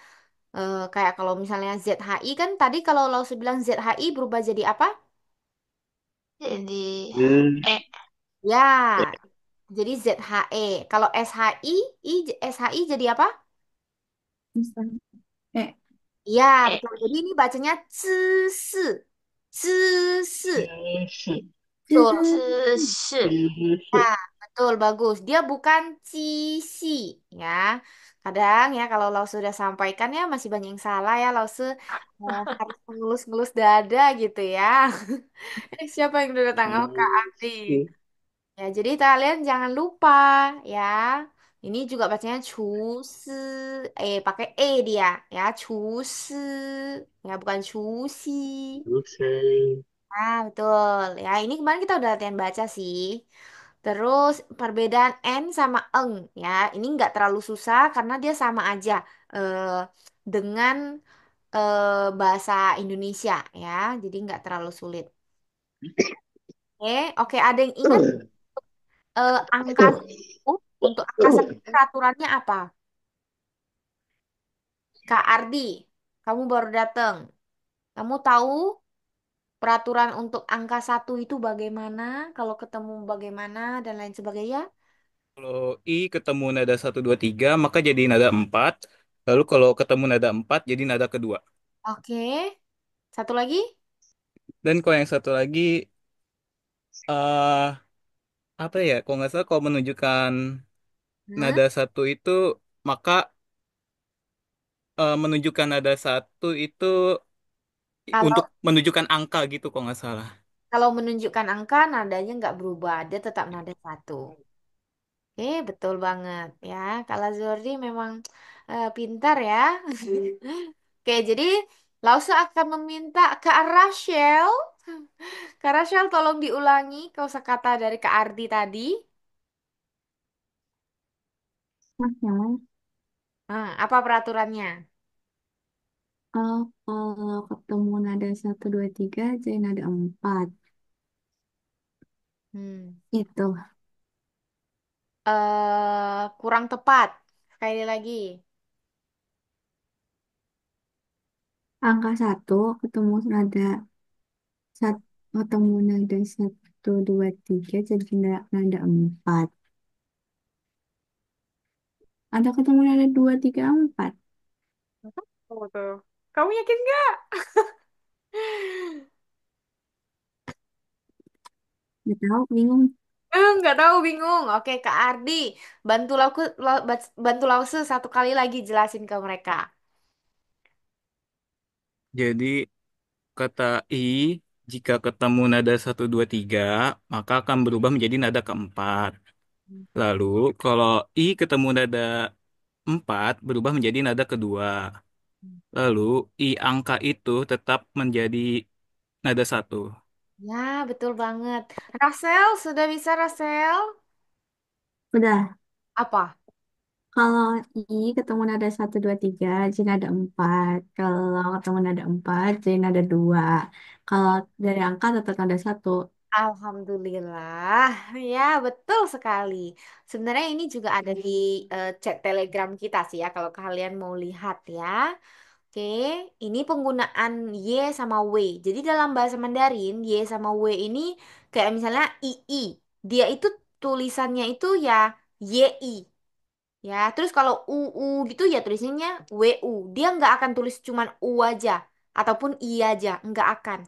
Speaker 1: Kayak kalau misalnya ZHI kan tadi kalau Lause bilang ZHI berubah jadi apa?
Speaker 5: jadi
Speaker 2: 是
Speaker 5: eh
Speaker 1: Ya, jadi ZHE. Kalau SHI, SHI jadi apa?
Speaker 3: misalnya, eh,
Speaker 1: Ya,
Speaker 5: eh
Speaker 1: betul. Jadi ini bacanya zisi. Zisi.
Speaker 2: 是
Speaker 1: Betul.
Speaker 5: 是
Speaker 2: 是
Speaker 1: Nah, betul, bagus. Dia bukan cici, ya. Kadang ya kalau Lau sudah sampaikan ya masih banyak yang salah ya. Harus mengelus-ngelus dada gitu ya. Siapa yang udah datang? Oh, Kak Adi.
Speaker 2: 是
Speaker 1: Ya, jadi kalian jangan lupa ya. Ini juga bacanya cusi. Pakai dia ya. Cusi. Ya, bukan cusi.
Speaker 2: 是
Speaker 1: Ah, betul. Ya, ini kemarin kita udah latihan baca sih. Terus perbedaan N sama eng ya. Ini nggak terlalu susah karena dia sama aja eh, dengan bahasa Indonesia ya. Jadi nggak terlalu sulit. Oke, ada yang ingat angka satu? Untuk angka satu peraturannya apa? Kak Ardi, kamu baru datang. Kamu tahu peraturan untuk angka satu itu bagaimana? Kalau ketemu bagaimana dan lain sebagainya?
Speaker 6: Kalau I ketemu nada satu 2 3 maka jadi nada 4. Lalu kalau ketemu nada 4 jadi nada kedua.
Speaker 1: Oke, satu lagi.
Speaker 6: Dan kalau yang satu lagi, eh apa ya, kalau nggak salah kalau menunjukkan
Speaker 1: Hmm?
Speaker 6: nada satu itu, maka menunjukkan nada satu itu
Speaker 1: Kalau
Speaker 6: untuk menunjukkan angka gitu kalau nggak salah.
Speaker 1: kalau menunjukkan angka nadanya nggak berubah, dia tetap nada satu. Betul banget ya. Kalau Zordi memang pintar ya. Oke, jadi Lause akan meminta Kak Rachel. Kak Rachel tolong diulangi kosakata dari Kak Ardi tadi.
Speaker 3: Mas, yang mana?
Speaker 1: Apa peraturannya?
Speaker 3: Oh, kalau ketemu nada satu dua tiga jadi nada empat.
Speaker 1: Hmm.
Speaker 3: Itu
Speaker 1: Kurang tepat. Sekali lagi.
Speaker 3: angka satu ketemu nada satu, ketemu nada satu dua tiga jadi nada empat. Ada ketemu nada dua tiga empat.
Speaker 1: Oh, tuh. Kamu yakin nggak?
Speaker 3: Nggak tahu, bingung.
Speaker 1: Nggak tahu, bingung. Oke, Kak Ardi, bantu Lause satu kali lagi jelasin ke mereka.
Speaker 6: Jadi kata I jika ketemu nada satu 2 3 maka akan berubah menjadi nada keempat. Lalu kalau I ketemu nada 4 berubah menjadi nada kedua. Lalu I angka itu tetap menjadi nada satu.
Speaker 1: Ya, betul banget. Rasel, sudah bisa Rasel?
Speaker 3: Udah.
Speaker 1: Apa?
Speaker 3: Kalau I ketemu nada satu 2 3 jadi nada 4. Kalau ketemu nada 4 jadi nada 2. Kalau dari angka tetap nada satu.
Speaker 1: Alhamdulillah, ya betul sekali. Sebenarnya ini juga ada di chat Telegram kita sih ya, kalau kalian mau lihat ya. Oke, ini penggunaan Y sama W. Jadi dalam bahasa Mandarin, Y sama W ini kayak misalnya II. Dia itu tulisannya itu ya YI. Ya, terus kalau UU gitu ya tulisannya WU. Dia nggak akan tulis cuman U aja ataupun I aja, nggak akan.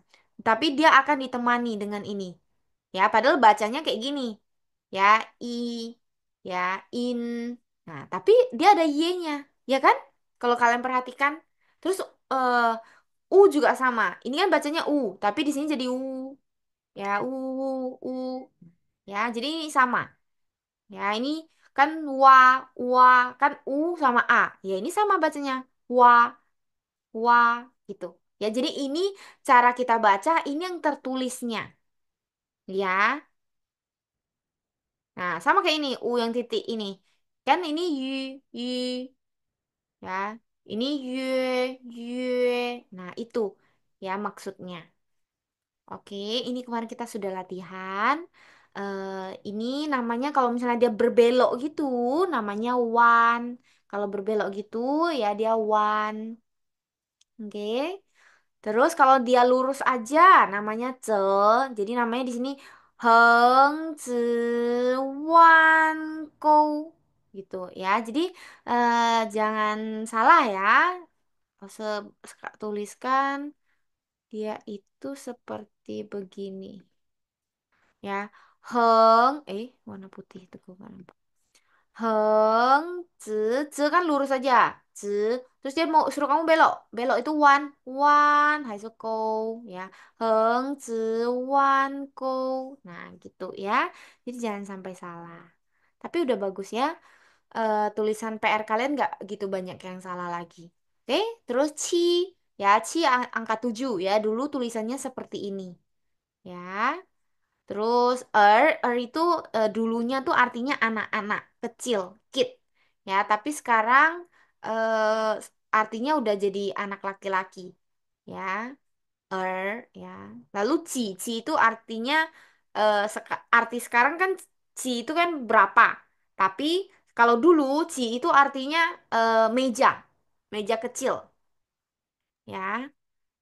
Speaker 1: Tapi dia akan ditemani dengan ini. Ya, padahal bacanya kayak gini. Ya, I, ya, in. Nah, tapi dia ada Y-nya, ya kan? Kalau kalian perhatikan. Terus U juga sama. Ini kan bacanya U, tapi di sini jadi U. Ya, U. Ya, jadi ini sama. Ya, ini kan wa kan u sama a. Ya, ini sama bacanya. Wa, wa gitu. Ya, jadi ini cara kita baca, ini yang tertulisnya. Ya. Nah, sama kayak ini, u yang titik ini. Kan ini yu, ya. Ini yue. Nah, itu ya maksudnya. Oke, ini kemarin kita sudah latihan. Ini namanya kalau misalnya dia berbelok gitu, namanya one. Kalau berbelok gitu, ya dia one. Oke. Terus kalau dia lurus aja, namanya ce. Jadi namanya di sini heng zi wan kou gitu ya. Jadi jangan salah ya. Tuliskan dia itu seperti begini. Ya, warna putih itu bukan. Heng, zi, zi kan lurus aja, zi. Terus dia mau suruh kamu belok, belok itu wan, wan, hai ko, ya. Heng, zi, wan, ko. Nah, gitu ya. Jadi jangan sampai salah. Tapi udah bagus ya. Tulisan PR kalian nggak gitu banyak yang salah lagi. Oke, terus ci, ya ci angka 7 ya. Dulu tulisannya seperti ini, ya. Terus itu dulunya tuh artinya anak-anak kecil, kid. Ya, tapi sekarang artinya udah jadi anak laki-laki. Ya, ya. Lalu ci itu artinya arti sekarang kan ci itu kan berapa. Tapi kalau dulu ci itu artinya meja, meja kecil, ya,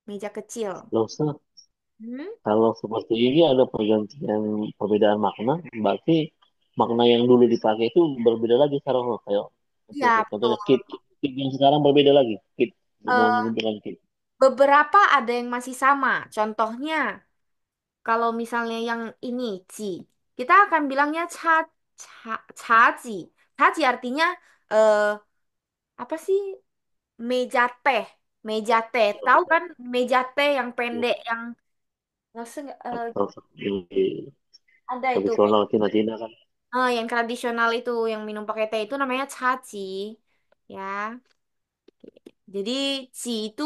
Speaker 1: meja kecil.
Speaker 2: Loh, Ustaz,
Speaker 1: Hmm?
Speaker 2: kalau seperti ini ada pergantian perbedaan makna, berarti makna yang dulu dipakai itu berbeda lagi sekarang loh. Kayak
Speaker 1: Ya,
Speaker 2: contohnya
Speaker 1: betul.
Speaker 2: kit, kit yang sekarang berbeda lagi. Kit mau
Speaker 1: Eh,
Speaker 2: menunjukkan kit.
Speaker 1: Beberapa ada yang masih sama. Contohnya, kalau misalnya yang ini, ci, kita akan bilangnya caji. Caji artinya, eh, apa sih? Meja teh. Meja teh. Tahu kan meja teh yang pendek, yang, maksudnya,
Speaker 2: Atau seperti
Speaker 1: ada itu.
Speaker 2: tradisional Cina-Cina kan.
Speaker 1: Yang tradisional itu, yang minum pakai teh itu namanya caji. Ya. Jadi si itu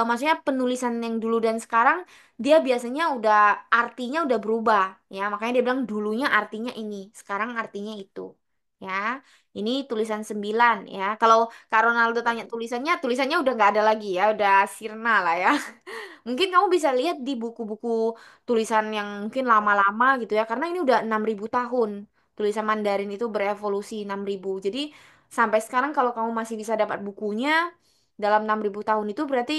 Speaker 1: maksudnya penulisan yang dulu dan sekarang dia biasanya udah artinya udah berubah ya, makanya dia bilang dulunya artinya ini, sekarang artinya itu. Ya, ini tulisan 9 ya. Kalau Kak Ronaldo tanya tulisannya, tulisannya udah nggak ada lagi ya, udah sirna lah ya. Mungkin kamu bisa lihat di buku-buku tulisan yang mungkin lama-lama gitu ya, karena ini udah 6.000 tahun. Tulisan Mandarin itu berevolusi 6.000. Jadi sampai sekarang kalau kamu masih bisa dapat bukunya dalam 6.000 tahun itu berarti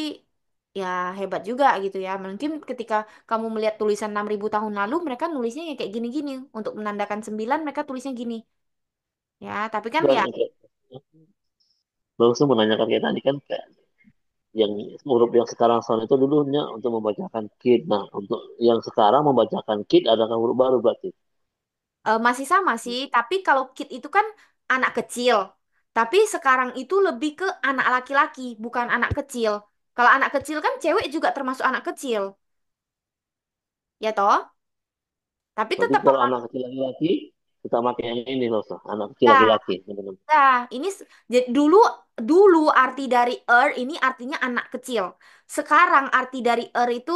Speaker 1: ya hebat juga gitu ya. Mungkin ketika kamu melihat tulisan 6.000 tahun lalu mereka nulisnya ya kayak gini-gini. Untuk menandakan 9 mereka tulisnya gini. Ya, tapi kan
Speaker 2: Dan
Speaker 1: ya
Speaker 2: Bang Su menanyakan kayak tadi kan kayak yang huruf yang sekarang soal itu dulunya untuk membacakan kit. Nah, untuk yang sekarang membacakan kit adalah huruf baru berarti.
Speaker 1: masih sama sih, tapi kalau kid itu kan anak kecil. Tapi sekarang itu lebih ke anak laki-laki, bukan anak kecil. Kalau anak kecil kan cewek juga termasuk anak kecil, ya toh? Tapi
Speaker 2: Berarti
Speaker 1: tetap
Speaker 2: kalau anak kecil laki-laki, kita pakai yang ini loh, Sah. Anak kecil
Speaker 1: ya,
Speaker 2: laki-laki. Teman-teman.
Speaker 1: ya. Ini dulu dulu arti dari ini artinya anak kecil. Sekarang arti dari itu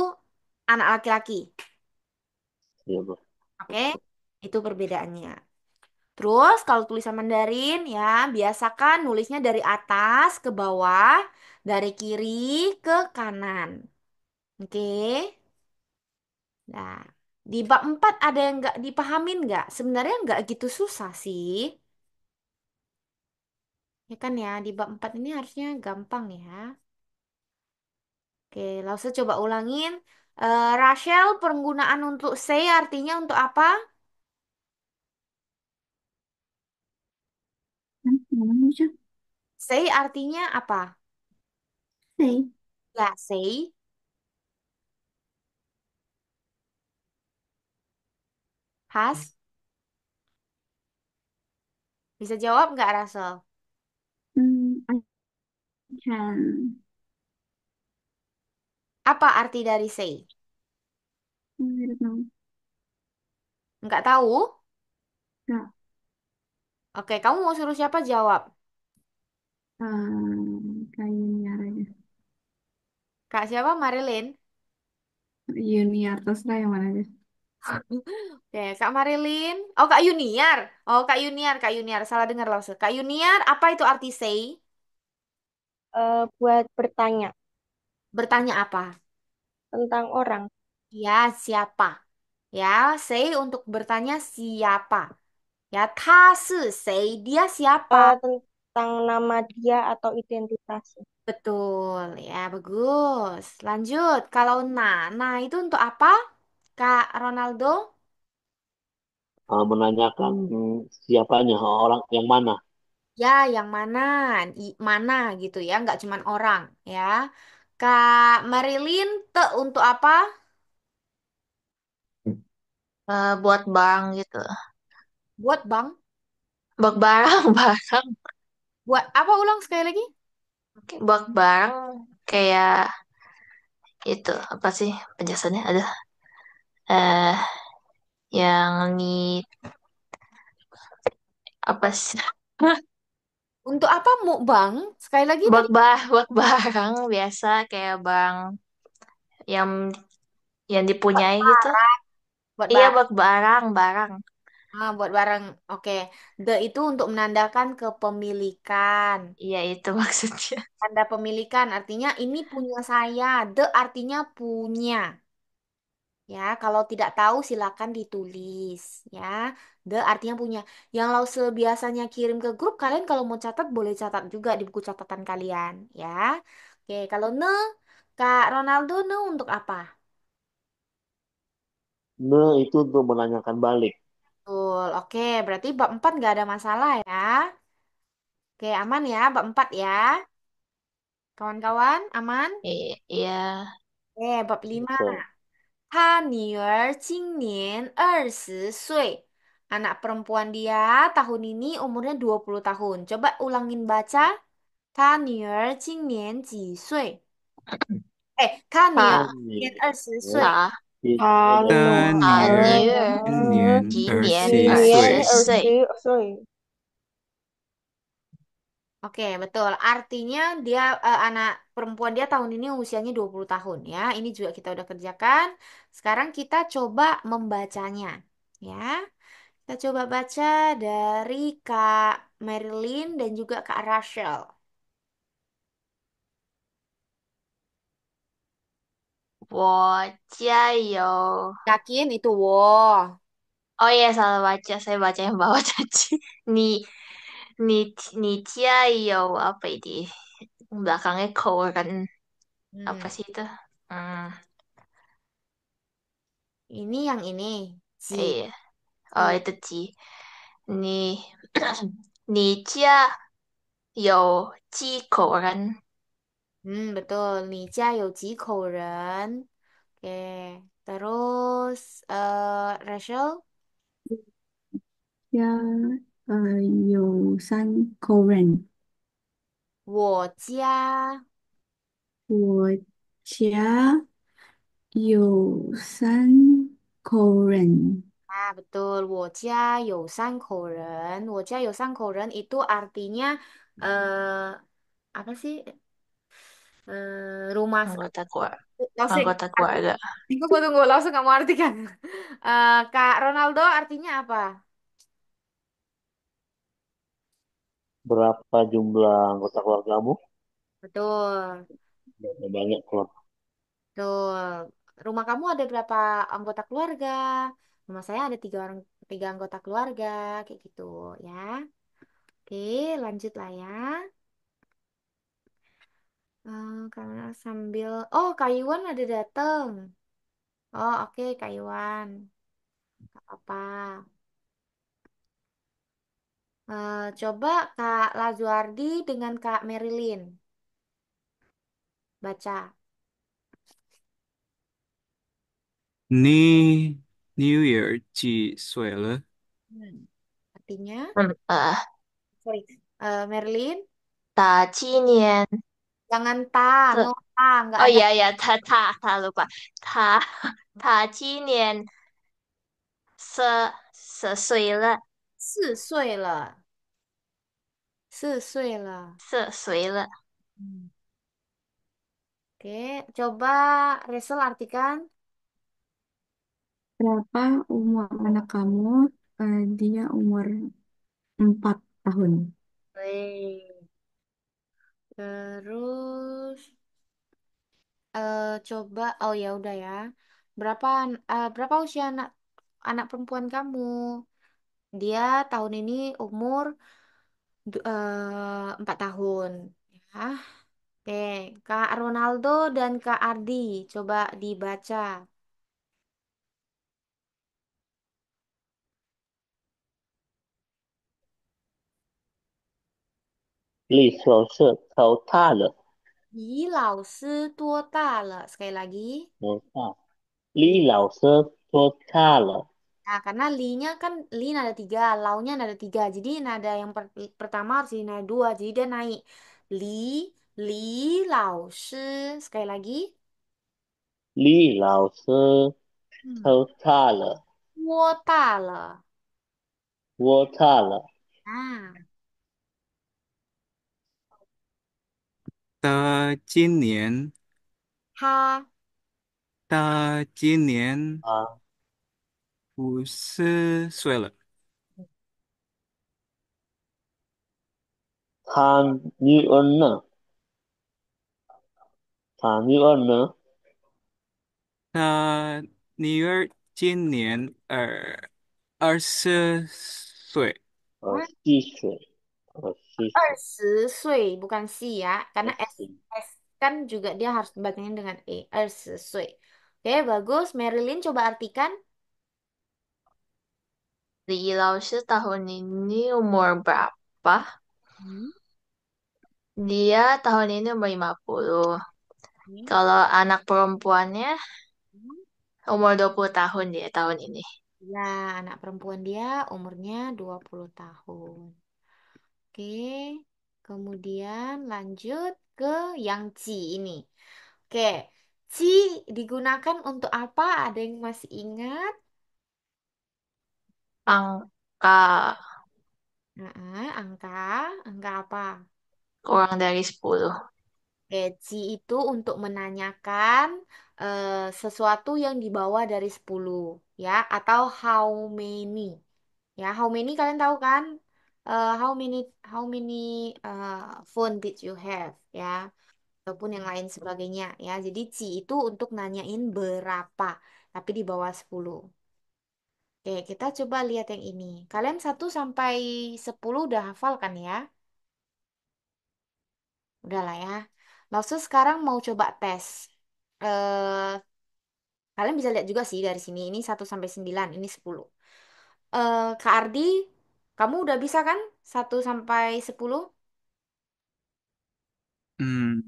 Speaker 1: anak laki-laki.
Speaker 2: Iya, bro.
Speaker 1: Oke? Itu perbedaannya. Terus kalau tulisan Mandarin ya biasakan nulisnya dari atas ke bawah, dari kiri ke kanan. Oke? Nah, di bab 4 ada yang nggak dipahamin nggak? Sebenarnya nggak gitu susah sih. Ya kan ya, di bab 4 ini harusnya gampang ya. Oke, langsung coba ulangin. Rachel, penggunaan untuk say artinya untuk apa?
Speaker 3: Namanya aja.
Speaker 1: Say artinya apa?
Speaker 3: Say.
Speaker 1: Ya, say. Has. Bisa jawab nggak, Rachel?
Speaker 3: I can.
Speaker 1: Apa arti dari say?
Speaker 3: I don't know.
Speaker 1: Nggak tahu?
Speaker 3: Gak.
Speaker 1: Oke, kamu mau suruh siapa jawab?
Speaker 3: Kayaknya aja.
Speaker 1: Kak siapa? Marilyn?
Speaker 3: Junior terserah yang mana aja.
Speaker 1: Oke, Kak Marilyn. Oh, Kak Yuniar. Oh, Kak Yuniar, Kak Yuniar. Salah dengar langsung. Kak Yuniar, apa itu arti say?
Speaker 4: Buat bertanya
Speaker 1: Bertanya apa?
Speaker 4: tentang orang.
Speaker 1: Ya, siapa? Ya, say untuk bertanya siapa. Ya, 他是谁? Dia siapa?
Speaker 4: Tentang nama dia atau identitasnya.
Speaker 1: Betul. Ya, bagus. Lanjut. Kalau nah itu untuk apa? Kak Ronaldo?
Speaker 2: Menanyakan siapanya, orang yang mana.
Speaker 1: Ya, yang mana? Mana gitu ya, nggak cuman orang ya. Kak Marilyn, untuk apa?
Speaker 5: Buat bank gitu.
Speaker 1: Buat bank?
Speaker 5: Buat barang, barang.
Speaker 1: Buat apa? Ulang sekali lagi.
Speaker 5: Buat barang kayak itu apa sih penjelasannya ada eh yang nih apa sih
Speaker 1: Untuk apa mukbang? Sekali lagi tadi.
Speaker 5: buat barang biasa kayak bank yang
Speaker 1: Buat
Speaker 5: dipunyai gitu.
Speaker 1: barang. Buat
Speaker 5: Iya
Speaker 1: barang.
Speaker 5: buat barang, barang.
Speaker 1: Buat barang. Oke. The itu untuk menandakan kepemilikan.
Speaker 5: Iya itu maksudnya.
Speaker 1: Tanda pemilikan artinya ini punya saya. The artinya punya. Ya, kalau tidak tahu silakan ditulis. Ya, the artinya punya. Yang Lause biasanya kirim ke grup, kalian kalau mau catat boleh catat juga di buku catatan kalian. Ya, oke. Kalau ne, Kak Ronaldo ne untuk apa?
Speaker 2: Nah, itu untuk menanyakan balik.
Speaker 1: Betul. Oke, berarti bab 4 nggak ada masalah ya. Oke, aman ya bab 4 ya. Kawan-kawan, aman?
Speaker 5: Iya.
Speaker 1: Bab 5.
Speaker 2: So,
Speaker 1: 他女儿今年20岁. Anak perempuan dia tahun ini umurnya 20 tahun. Coba ulangin baca. 他女儿今年几岁? 他女儿
Speaker 5: Kak,
Speaker 1: 今年
Speaker 2: ini
Speaker 1: 20 岁.
Speaker 5: kak,
Speaker 4: Kak
Speaker 2: ada
Speaker 5: 他
Speaker 6: 女儿
Speaker 5: 女儿
Speaker 6: 今年
Speaker 5: 今年
Speaker 6: 二十
Speaker 4: Nien
Speaker 5: 20
Speaker 6: 岁。
Speaker 5: 岁。
Speaker 4: sorry.
Speaker 1: Oke, betul. Artinya dia anak perempuan dia tahun ini usianya 20 tahun ya. Ini juga kita udah kerjakan. Sekarang kita coba membacanya. Ya. Kita coba baca dari Kak Marilyn dan juga Kak Rachel.
Speaker 5: 我加油。
Speaker 1: Yakin itu wo.
Speaker 5: Oh iya salah baca, saya baca yang bawah tadi. Ni ni ni Jiayo apa ini? Belakangnya koran apa
Speaker 1: Hmm,
Speaker 5: sih itu? Hmm,
Speaker 1: ini yang ini. Ji.
Speaker 5: iya. Oh
Speaker 1: Ji.
Speaker 5: itu Ji. Ni ni Jiayo Ji koran.
Speaker 1: Betul. 你家有几口人? Oke. Terus Rachel,
Speaker 3: 家有3口人，
Speaker 1: 我家
Speaker 3: 我家有三口人。
Speaker 1: Nah, betul. 我家有三口人. 我家有三口人 itu artinya apa sih? Rumah
Speaker 5: Anggota keluarga.
Speaker 1: langsung
Speaker 5: Anggota keluarga.
Speaker 1: tunggu tunggu langsung kamu artikan. Kak Ronaldo artinya apa?
Speaker 2: Berapa jumlah anggota keluargamu?
Speaker 1: Betul.
Speaker 2: Berapa banyak keluarga?
Speaker 1: Betul. Rumah kamu ada berapa anggota keluarga? Rumah saya ada tiga anggota keluarga, kayak gitu ya. Oke, lanjut lah ya. Karena sambil, oh Kak Iwan ada datang. Oh oke Kak Iwan, nggak apa. Coba Kak Lazuardi dengan Kak Merilin baca.
Speaker 6: 你女儿几岁了？Artinya,
Speaker 5: Hmm,
Speaker 1: sorry, Merilin,
Speaker 5: 打鸡年
Speaker 1: jangan ta, no ta, nggak
Speaker 5: Oh
Speaker 1: ada
Speaker 5: iya ya, ta lupa. Ta ta 今年10岁了，4
Speaker 1: 岁了，4岁了。
Speaker 5: 4岁了。
Speaker 1: Hmm. Oke, coba Resel artikan.
Speaker 3: Berapa umur anak kamu? Dia umur 4 tahun.
Speaker 1: Wih. Terus coba, oh ya udah ya. Berapa usia anak anak perempuan kamu? Dia tahun ini umur 4 tahun. Ya. Oke, Kak Ronaldo dan Kak Ardi, coba dibaca.
Speaker 2: 历史社淘汰了，
Speaker 1: 李老师多大了？Sekali lagi.
Speaker 2: 淘汰。
Speaker 1: Li.
Speaker 2: 李老师多大了？Nah,
Speaker 1: karena li-nya kan li nada tiga, lau-nya nada tiga. Jadi nada yang pertama harus di nada dua. Jadi dia naik. Li, li, lao, shi. Sekali lagi.
Speaker 2: 李老师
Speaker 1: Hmm.
Speaker 2: 淘汰了，
Speaker 1: 多大了？
Speaker 2: 我大了。
Speaker 1: 啊，他
Speaker 6: 她今年
Speaker 2: 啊，50
Speaker 6: 岁了。
Speaker 2: 他女儿呢？他女儿呢？
Speaker 6: 她女儿今年20岁。
Speaker 2: 20岁，20岁，20
Speaker 1: 岁, bukan si ya. Karena20 S kan juga dia harus dibacanya dengan E. 20岁. Oke, bagus. Marilyn coba artikan.
Speaker 5: 李老师 tahun ini umur berapa?
Speaker 1: Hmm.
Speaker 5: Dia tahun ini umur 50.
Speaker 1: Hmm.
Speaker 5: Kalau anak perempuannya
Speaker 1: Hmm.
Speaker 5: umur 20 tahun dia tahun ini.
Speaker 1: Ya, anak perempuan dia umurnya 20 tahun. Oke, kemudian lanjut ke yang Ci ini. Oke, Ci digunakan untuk apa? Ada yang masih ingat?
Speaker 5: Angka
Speaker 1: Angka apa?
Speaker 5: kurang dari 10.
Speaker 1: Ci itu untuk menanyakan sesuatu yang di bawah dari 10, ya, atau how many. Ya, how many kalian tahu kan? How many uh, phone did you have, ya, ataupun yang lain sebagainya, ya. Jadi Ci itu untuk nanyain berapa, tapi di bawah 10. Oke, kita coba lihat yang ini. Kalian 1 sampai 10 udah hafal kan ya? Udah lah ya. Lalu sekarang mau coba tes. Eh, Kalian bisa lihat juga sih dari sini. Ini 1 sampai 9, ini 10. Kak Ardi, kamu udah bisa kan? 1 sampai 10?
Speaker 6: Hmm,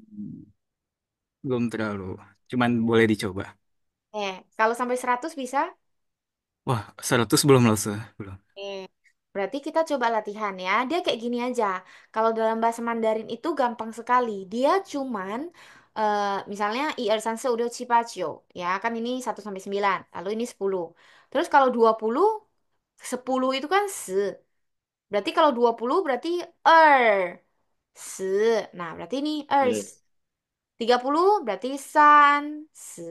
Speaker 6: belum terlalu. Cuman boleh dicoba.
Speaker 1: Kalau sampai 100 bisa?
Speaker 6: Wah, 100 belum langsung. Belum.
Speaker 1: Eh, Berarti kita coba latihan ya. Dia kayak gini aja. Kalau dalam bahasa Mandarin itu gampang sekali. Dia cuman misalnya 1, 2, 3, 4, 5, ya kan ini 1 sampai 9, lalu ini 10. Terus kalau 20, 10 itu kan se. Berarti kalau 20 berarti se. Nah, berarti ini ers. 30 berarti se.
Speaker 2: se,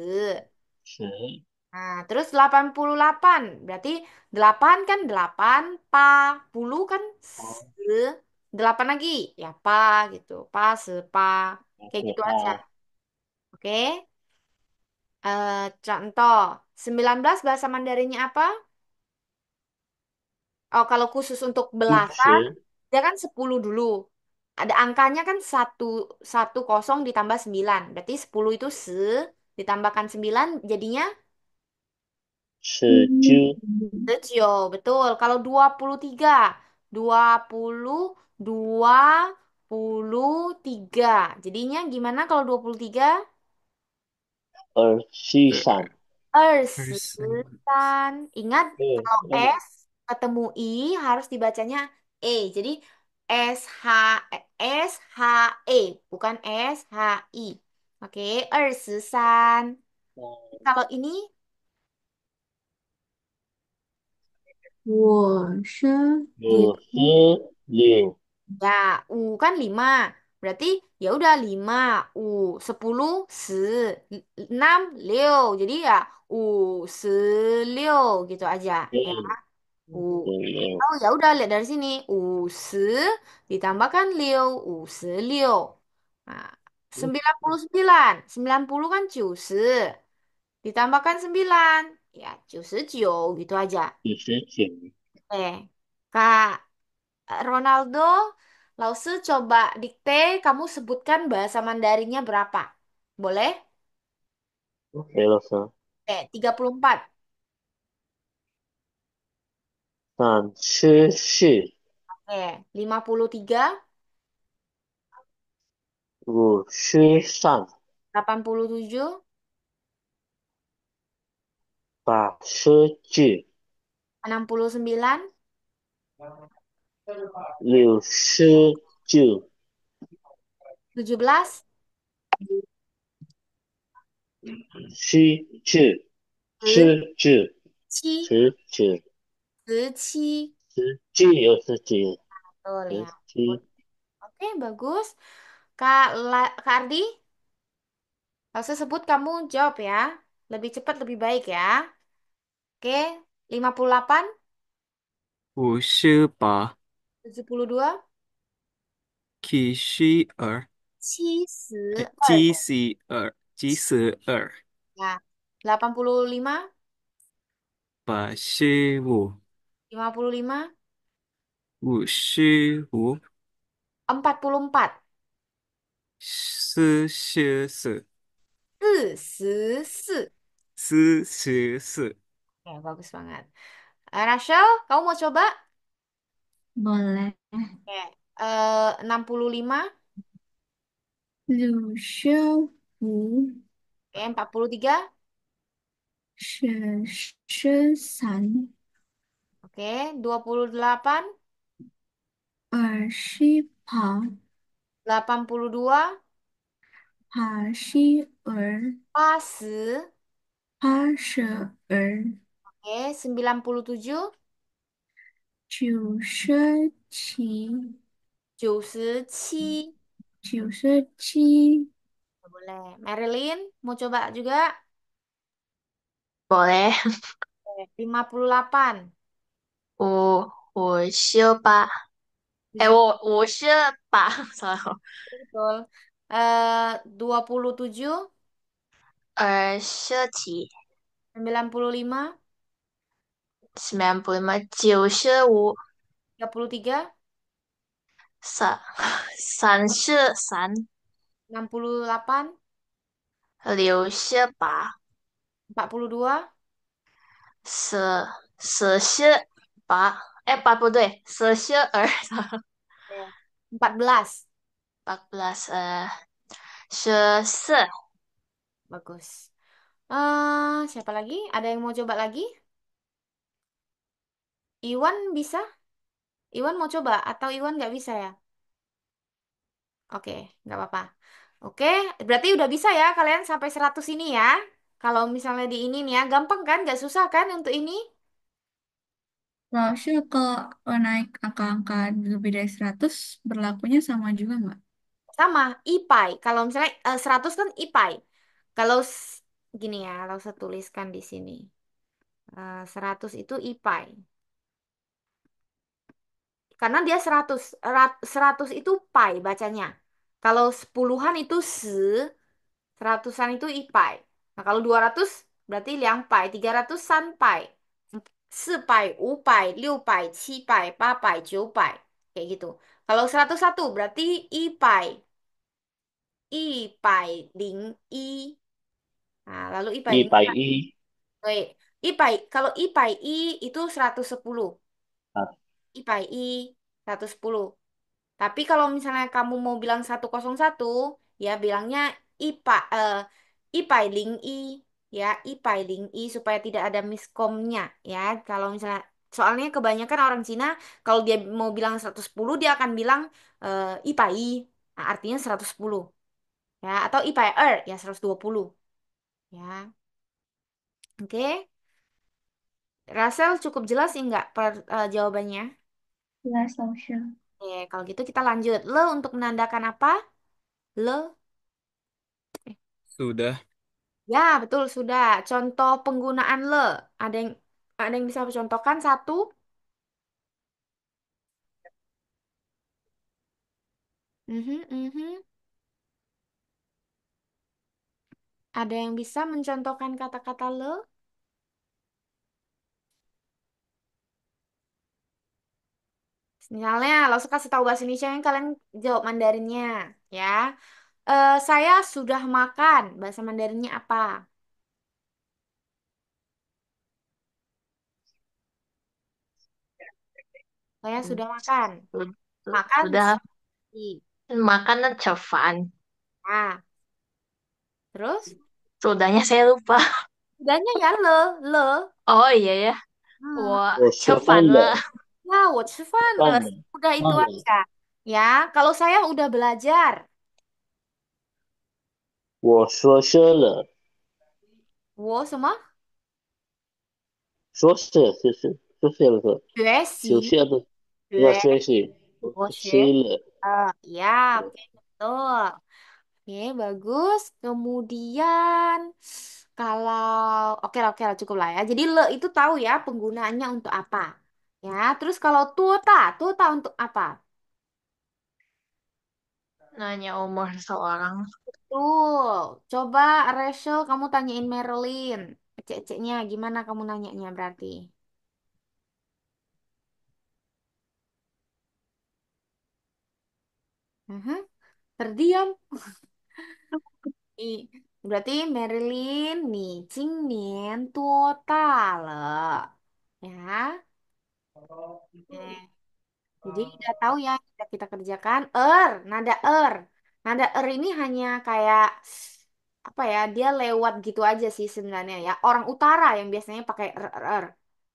Speaker 1: Nah, terus 88 berarti 8 kan 8 pa, puluh kan se. 8 lagi ya pa gitu. Pa sepa. Kayak gitu aja.
Speaker 2: sepa,
Speaker 1: Oke? Contoh 19 bahasa Mandarinnya apa? Oh, kalau khusus untuk belasan,
Speaker 2: 50,
Speaker 1: dia kan 10 dulu. Ada angkanya kan satu kosong ditambah 9. Berarti 10 itu se, ditambahkan 9 jadinya
Speaker 2: 10,
Speaker 1: sejo. Betul. Kalau 23, 22, 23. Jadinya gimana kalau 23?
Speaker 2: 23,
Speaker 6: Persen.
Speaker 1: Ersetan. Ingat, kalau
Speaker 2: oh,
Speaker 1: S ketemu I harus dibacanya E. Jadi S H S H E, bukan S H I. Oke, ersesan. Kalau ini
Speaker 2: 56,
Speaker 1: ya U kan 5. Berarti ya udah 5 U 10 se 6 liu. Jadi ya U se liu gitu aja ya. U. Oh ya udah lihat dari sini. Usi ditambahkan liu, usi liu. Nah, 99. 90 kan cusi. Ditambahkan 9. Ya, cusi jiu gitu aja.
Speaker 2: 99,
Speaker 1: Kak Ronaldo, Lause coba dikte, kamu sebutkan bahasa Mandarinnya berapa? Boleh?
Speaker 2: oke, Rosa.
Speaker 1: 34.
Speaker 2: 34，53. 53，Delapan
Speaker 1: puluh tujuh.
Speaker 2: 89，Enam
Speaker 1: puluh sembilan.
Speaker 2: 69，17. 七九，
Speaker 1: 十
Speaker 2: 十九，
Speaker 1: 七。
Speaker 2: 十九，17. 十九，Betul
Speaker 1: ya.
Speaker 2: 十七，Oke,
Speaker 1: bagus. Kak Ardi, langsung sebut kamu jawab ya. Lebih cepat, lebih baik ya. Oke, 58,
Speaker 6: 58
Speaker 1: 72,
Speaker 6: 72
Speaker 1: 七十二。
Speaker 6: 72Ya,
Speaker 1: 85,
Speaker 6: 85
Speaker 1: 55,
Speaker 6: 55
Speaker 1: 44,
Speaker 6: 4444. 44
Speaker 1: Ya, bagus banget. Rachel, kamu mau coba?
Speaker 3: Boleh.
Speaker 1: Oke, 65,
Speaker 3: 65oke,
Speaker 1: 43,
Speaker 3: 13
Speaker 1: oke, 28,
Speaker 3: 28
Speaker 1: 82,
Speaker 3: 82
Speaker 1: 80,
Speaker 3: 82oke,
Speaker 1: 97,
Speaker 3: 9797boleh.
Speaker 1: Marilyn, mau coba juga?
Speaker 5: Boleh.
Speaker 1: Oke, 58.
Speaker 5: 58，哎，Tujuh- 58，salah。Betul.
Speaker 1: 27,
Speaker 5: 27，95, 95，95，33, 33，delapan, 68，42, 48，哎，八不对，42oke,
Speaker 1: 14.
Speaker 5: ，14，14，Bagus.
Speaker 1: Siapa lagi? Ada yang mau coba lagi? Iwan bisa? Iwan mau coba atau Iwan nggak bisa ya? Oke, nggak apa-apa. Oke, berarti udah bisa ya kalian sampai 100 ini ya. Kalau misalnya di ini nih ya, gampang kan? Gak susah kan untuk ini?
Speaker 3: Wow, sure, kalau naik angka-angka lebih dari 100 berlakunya sama juga nggak?
Speaker 1: Sama, IPAI. Kalau misalnya 100 kan IPAI. Kalau gini ya, kalau saya tuliskan di sini. 100 itu IPAI. Karena dia 100. 100 itu pai bacanya. Kalau sepuluhan itu seratusan itu ipai. Nah, kalau 200 berarti liang pai, 300 san pai, 4pai, 5pai, 6pai, 7pai, 8pai, 9pai. Kayak gitu. Kalau 101 berarti ipai, ipai ling i. Nah, lalu ipai
Speaker 2: I
Speaker 1: ling
Speaker 2: pai I.
Speaker 1: i. Ipai, kalau ipai i itu 110.
Speaker 2: Ah,
Speaker 1: Ipai i 110. Tapi kalau misalnya kamu mau bilang 101, ya bilangnya IPA, IPA ling I, ya IPA ling I supaya tidak ada miskomnya, ya. Kalau misalnya, soalnya kebanyakan orang Cina, kalau dia mau bilang 110, dia akan bilang IPA I, nah, artinya 110, ya. Atau IPA ya 120, ya. Oke, Rasel cukup jelas sih nggak jawabannya?
Speaker 3: Ya, social.
Speaker 1: Oke, kalau gitu kita lanjut. Le untuk menandakan apa? Le.
Speaker 6: Sudah.
Speaker 1: Ya, betul sudah. Contoh penggunaan le. Ada yang bisa contohkan satu? Mhm, mhm. Ada yang bisa mencontohkan kata-kata le? Misalnya, lo suka kasih tahu bahasa Indonesia yang kalian jawab Mandarinnya, ya. Saya sudah makan. Bahasa Mandarinnya apa? Saya
Speaker 5: Hmm.
Speaker 1: sudah makan.
Speaker 5: Sud-
Speaker 1: Makan
Speaker 5: Sudah
Speaker 1: si.
Speaker 5: makan cevan.
Speaker 1: Nah, terus?
Speaker 5: Sudahnya saya lupa.
Speaker 1: Sudahnya ya le.
Speaker 5: Oh iya ya.
Speaker 1: Hmm.
Speaker 5: Wah,
Speaker 2: 我吃
Speaker 5: cevan
Speaker 2: 饭
Speaker 5: lah.
Speaker 2: 了，Ya,
Speaker 1: 我吃饭了.
Speaker 2: 饭了，Udah
Speaker 1: itu
Speaker 2: 饭了。
Speaker 1: aja. Ya, kalau saya udah belajar.
Speaker 2: 我说是了，
Speaker 1: 我什么？
Speaker 2: 说是就是就是了是，
Speaker 1: 学习，
Speaker 2: 就是的，我
Speaker 1: 学，
Speaker 2: 学习，我
Speaker 1: 我学。
Speaker 2: 学了，Ya,
Speaker 1: oke, betul. Oke, bagus. Kemudian, kalau, oke, cukup lah ya. Jadi, le itu tahu ya penggunaannya untuk apa. Ya, terus kalau tuota untuk apa?
Speaker 5: Nanya umur seorang.
Speaker 1: Tuh, coba Rachel kamu tanyain Marilyn. Cek-ceknya gimana kamu nanyanya berarti? Mhm, terdiam. Berarti Marilyn 你今年多大了? Ya. Oke. Jadi udah tahu ya kita kita kerjakan nada nada ini hanya kayak apa ya, dia lewat gitu aja sih sebenarnya ya, orang utara yang biasanya pakai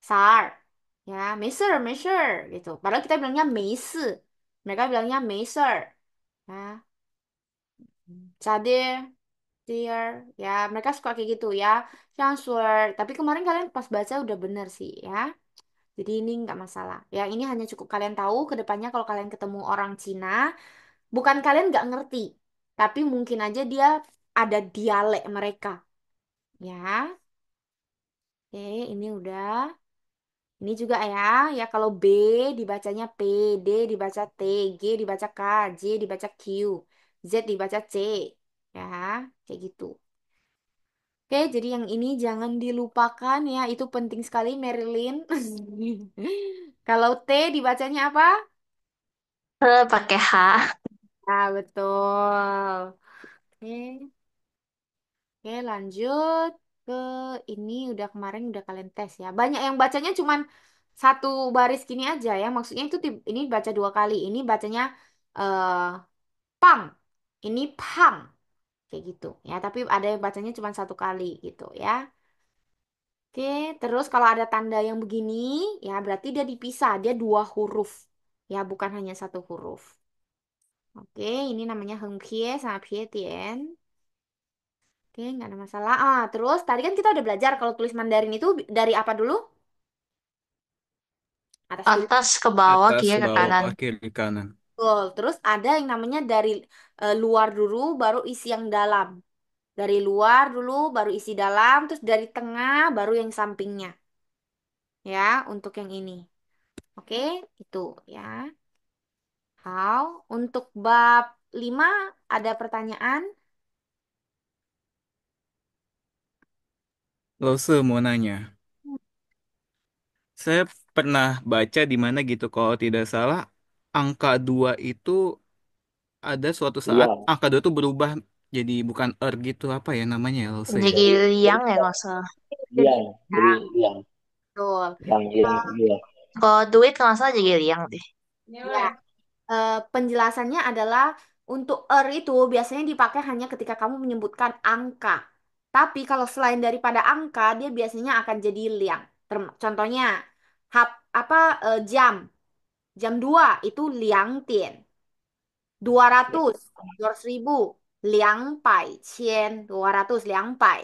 Speaker 1: sar, ya, measure gitu, padahal kita bilangnya meise, mereka bilangnya measure, ya, cadir, dear, ya mereka suka kayak gitu ya, transfer, tapi kemarin kalian pas baca udah bener sih ya. Jadi ini nggak masalah. Ya, ini hanya cukup kalian tahu ke depannya kalau kalian ketemu orang Cina, bukan kalian nggak ngerti, tapi mungkin aja dia ada dialek mereka. Ya, oke, ini udah. Ini juga ya, ya kalau B dibacanya P, D dibaca T, G dibaca K, J dibaca Q, Z dibaca C. Ya, kayak gitu. Oke, jadi yang ini jangan dilupakan ya, itu penting sekali Marilyn. Kalau T dibacanya apa?
Speaker 5: Pakai H.
Speaker 1: Ah, betul. Oke, oke, lanjut ke ini udah kemarin udah kalian tes ya. Banyak yang bacanya cuman satu baris gini aja ya. Maksudnya itu ini baca dua kali. Ini bacanya eh pang. Ini pang kayak gitu ya. Tapi ada yang bacanya cuma satu kali gitu ya. Oke, terus kalau ada tanda yang begini ya berarti dia dipisah. Dia dua huruf ya, bukan hanya satu huruf. Oke, ini namanya Heng Pie sama Pie Tien. Oke, nggak ada masalah. Terus tadi kan kita udah belajar kalau tulis Mandarin itu dari apa dulu? Atas dulu.
Speaker 5: Atas ke bawah,
Speaker 6: Atas,
Speaker 5: kiri ke kanan.
Speaker 6: bawah, kiri, kanan.
Speaker 1: Betul. Terus ada yang namanya dari luar dulu, baru isi yang dalam. Dari luar dulu, baru isi dalam. Terus dari tengah, baru yang sampingnya. Ya, untuk yang ini. Oke, itu ya. How? Untuk bab 5 ada pertanyaan?
Speaker 6: Lause mau nanya. Saya pernah baca di mana gitu kalau tidak salah angka 2 itu ada suatu saat
Speaker 2: Liang,
Speaker 6: angka 2 itu berubah jadi bukan gitu apa ya namanya ya Lause ya.
Speaker 5: Jadi liang ya
Speaker 2: berubah.
Speaker 5: kalau salah.
Speaker 1: Jadi
Speaker 2: Liang,
Speaker 1: ya,
Speaker 2: beri liang,
Speaker 1: betul.
Speaker 2: yang
Speaker 1: Eh,
Speaker 2: iya.
Speaker 5: Kalau duit kalau nggak salah jadi liang deh.
Speaker 1: ya, penjelasannya adalah untuk itu biasanya dipakai hanya ketika kamu menyebutkan angka. Tapi kalau selain daripada angka, dia biasanya akan jadi liang. Contohnya, apa jam. Jam 2 itu liang tian. 200, 200.000, liang pai, cien, 200, liang pai.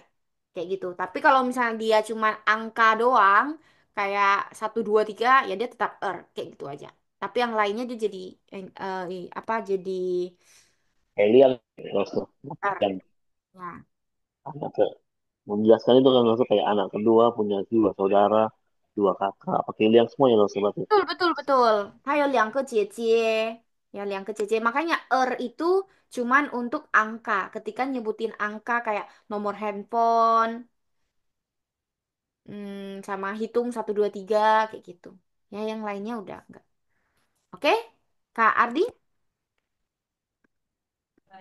Speaker 1: Kayak gitu. Tapi kalau misalnya dia cuma angka doang, kayak 1, 2, 3, ya dia tetap kayak gitu aja. Tapi yang lainnya dia jadi apa jadi
Speaker 2: Kayak liang, maksud.
Speaker 1: er.
Speaker 2: Dan
Speaker 1: Ya.
Speaker 2: anak ke, menjelaskan itu kan maksud kayak anak kedua punya dua saudara, dua kakak, pakai liang semua ya maksud berarti.
Speaker 1: Betul, betul, betul. Hayo liang ke jie. Ya, liang ke jie. Makanya itu cuman untuk angka. Ketika nyebutin angka kayak nomor handphone, sama hitung 1, 2, 3 kayak gitu. Ya, yang lainnya udah enggak. Oke, Kak Ardi?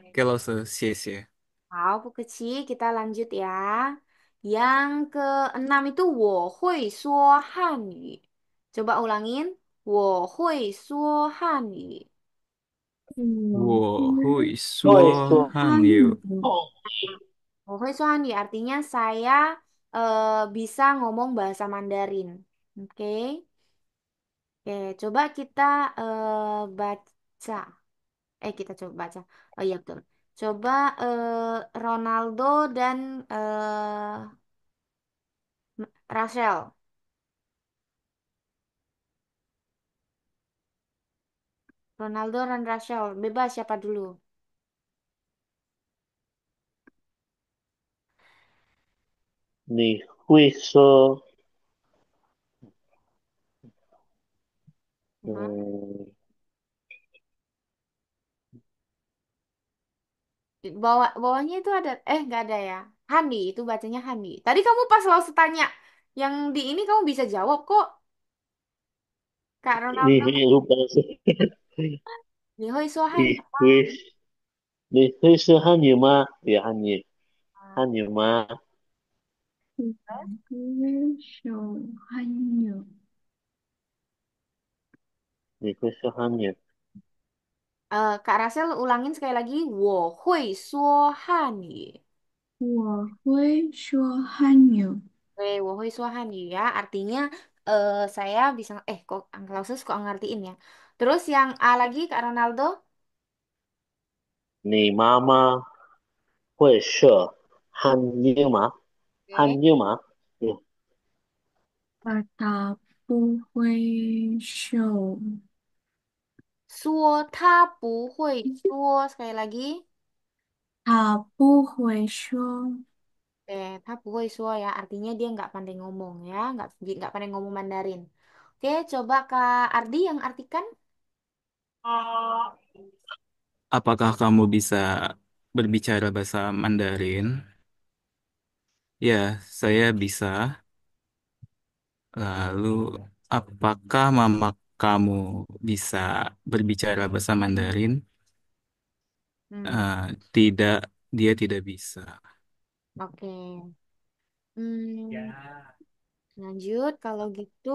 Speaker 6: Oke Lause, sia-sia.
Speaker 1: Mau Bu kecil, kita lanjut ya. Yang keenam itu 我会说汉语. Coba ulangin. 我会说汉语.
Speaker 6: 我会
Speaker 2: Oh,
Speaker 6: 说
Speaker 2: itu.
Speaker 6: 汉语。
Speaker 2: Oh,
Speaker 1: 我会说汉语 artinya saya bisa ngomong bahasa Mandarin. Oke. Oke, coba kita baca. Kita coba baca. Oh iya betul. Coba Ronaldo dan Rachel. Ronaldo dan Rachel. Bebas siapa dulu?
Speaker 2: 你会说，Hah? 嗯，Di
Speaker 1: bawahnya itu ada, nggak ada ya. Handi, itu bacanya Handi. Tadi kamu pas selalu tanya yang di ini kamu bisa jawab kok. Kak
Speaker 2: 你
Speaker 1: Ronaldo.
Speaker 2: 会如果是
Speaker 1: 你会说汉语
Speaker 2: 你会你会说汉语吗？对，
Speaker 1: 吗？
Speaker 2: 汉语吗？
Speaker 3: 手还有
Speaker 2: 你会说汉语？Kak
Speaker 1: Rasel ulangin sekali lagi. 我会说汉语.
Speaker 3: 我会说汉语。
Speaker 1: Oke, 我会说汉语 ya. Artinya saya bisa kok Klausus kok ngertiin ya. Terus yang A lagi Kak Ronaldo.
Speaker 2: 你妈妈会说汉语吗？Oke. 汉语吗？对，
Speaker 3: 爸爸不会手，
Speaker 1: 说他不会说. Sekali lagi.
Speaker 3: 他不会说。
Speaker 1: 他不会说ya. Artinya dia nggak pandai ngomong ya. Nggak pandai ngomong Mandarin. Oke, coba Kak Ardi yang artikan.
Speaker 6: Apakah kamu bisa berbicara bahasa Mandarin? Ya, saya bisa. Lalu, apakah mama kamu bisa berbicara bahasa Mandarin?
Speaker 1: Hmm,
Speaker 6: Eh, tidak, dia tidak bisa.
Speaker 1: oke. Hmm, lanjut kalau gitu.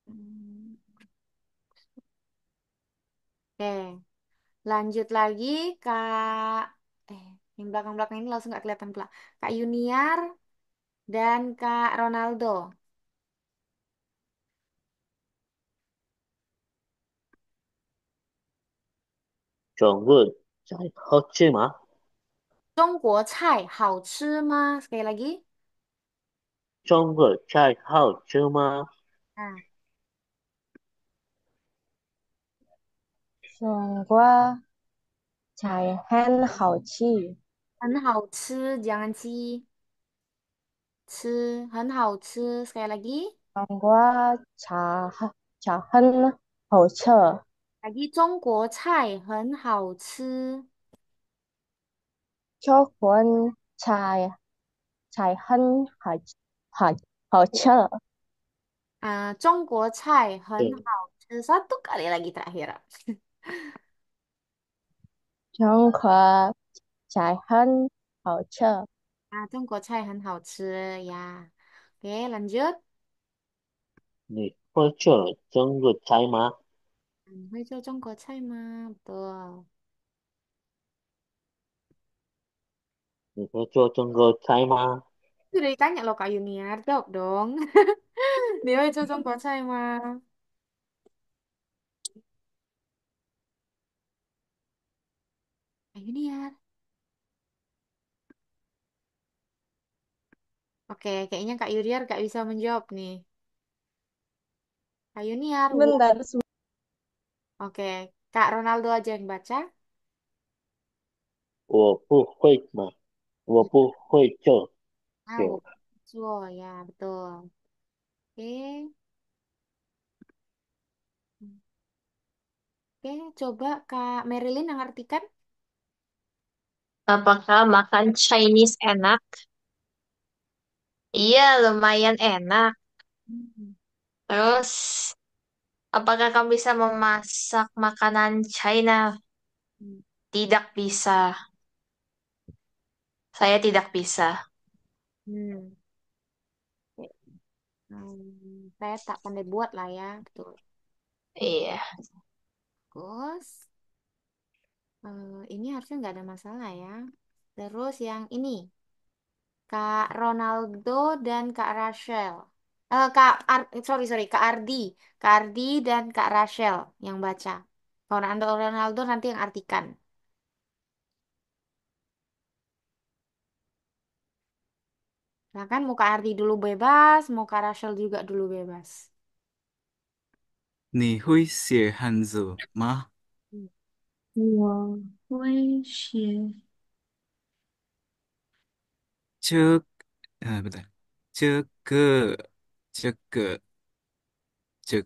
Speaker 1: Hmm, Oke, lanjut lagi Kak. Yang belakang-belakang ini langsung nggak kelihatan pula. Kak Yuniar dan Kak Ronaldo.
Speaker 2: 中国菜好吃吗？
Speaker 1: 中国菜好吃吗? Sekali lagi.
Speaker 2: 中国菜好吃吗？Nah,
Speaker 4: 中国菜很好吃。
Speaker 1: 很好吃, jangan ci. 吃,很好吃. Sekali lagi.
Speaker 4: 中国菜很好吃。
Speaker 1: Lagi 中国菜很好吃.
Speaker 4: 中国菜很好好吃。
Speaker 1: 中国菜很
Speaker 2: 对，
Speaker 1: 好吃. Satu kali lagi terakhir.
Speaker 4: 中国菜很好吃。
Speaker 1: 中国菜很好吃 ya. Oke, lanjut.
Speaker 2: 你会做中国菜吗？
Speaker 1: 会做中国菜吗? Betul.
Speaker 2: 你会做中国菜吗？Itu
Speaker 1: udah ditanya loh Kak Yuniar, jawab dong. Dia会做中国菜吗? Kak Yuniar. Oke, kayaknya Kak Yuniar gak bisa menjawab nih. Kak Yuniar,
Speaker 4: Bentar,
Speaker 1: oke. Kak Ronaldo aja yang baca.
Speaker 2: 我不会嘛，我不会做，
Speaker 1: 我
Speaker 2: 就
Speaker 1: 做ya, betul. Oke. Oke, coba Kak Marilyn yang artikan.
Speaker 5: Apakah makan Chinese enak? Iya, lumayan enak.
Speaker 1: Hmm.
Speaker 5: Terus, apakah kamu bisa memasak makanan China? Tidak bisa. Saya tidak bisa.
Speaker 1: Hmm. Saya tak pandai buat lah ya, betul.
Speaker 5: Iya.
Speaker 1: Terus, ini harusnya nggak ada masalah ya. Terus yang ini, Kak Ronaldo dan Kak Rachel. Sorry, Kak Ardi. Kak Ardi dan Kak Rachel yang baca. Kalau Ronaldo nanti yang artikan. Nah kan mau Kak Ardi dulu bebas, mau Kak Rachel juga dulu bebas.
Speaker 6: 你会写汉字吗？Hmm.
Speaker 3: 我会写
Speaker 6: 这，不对，这个这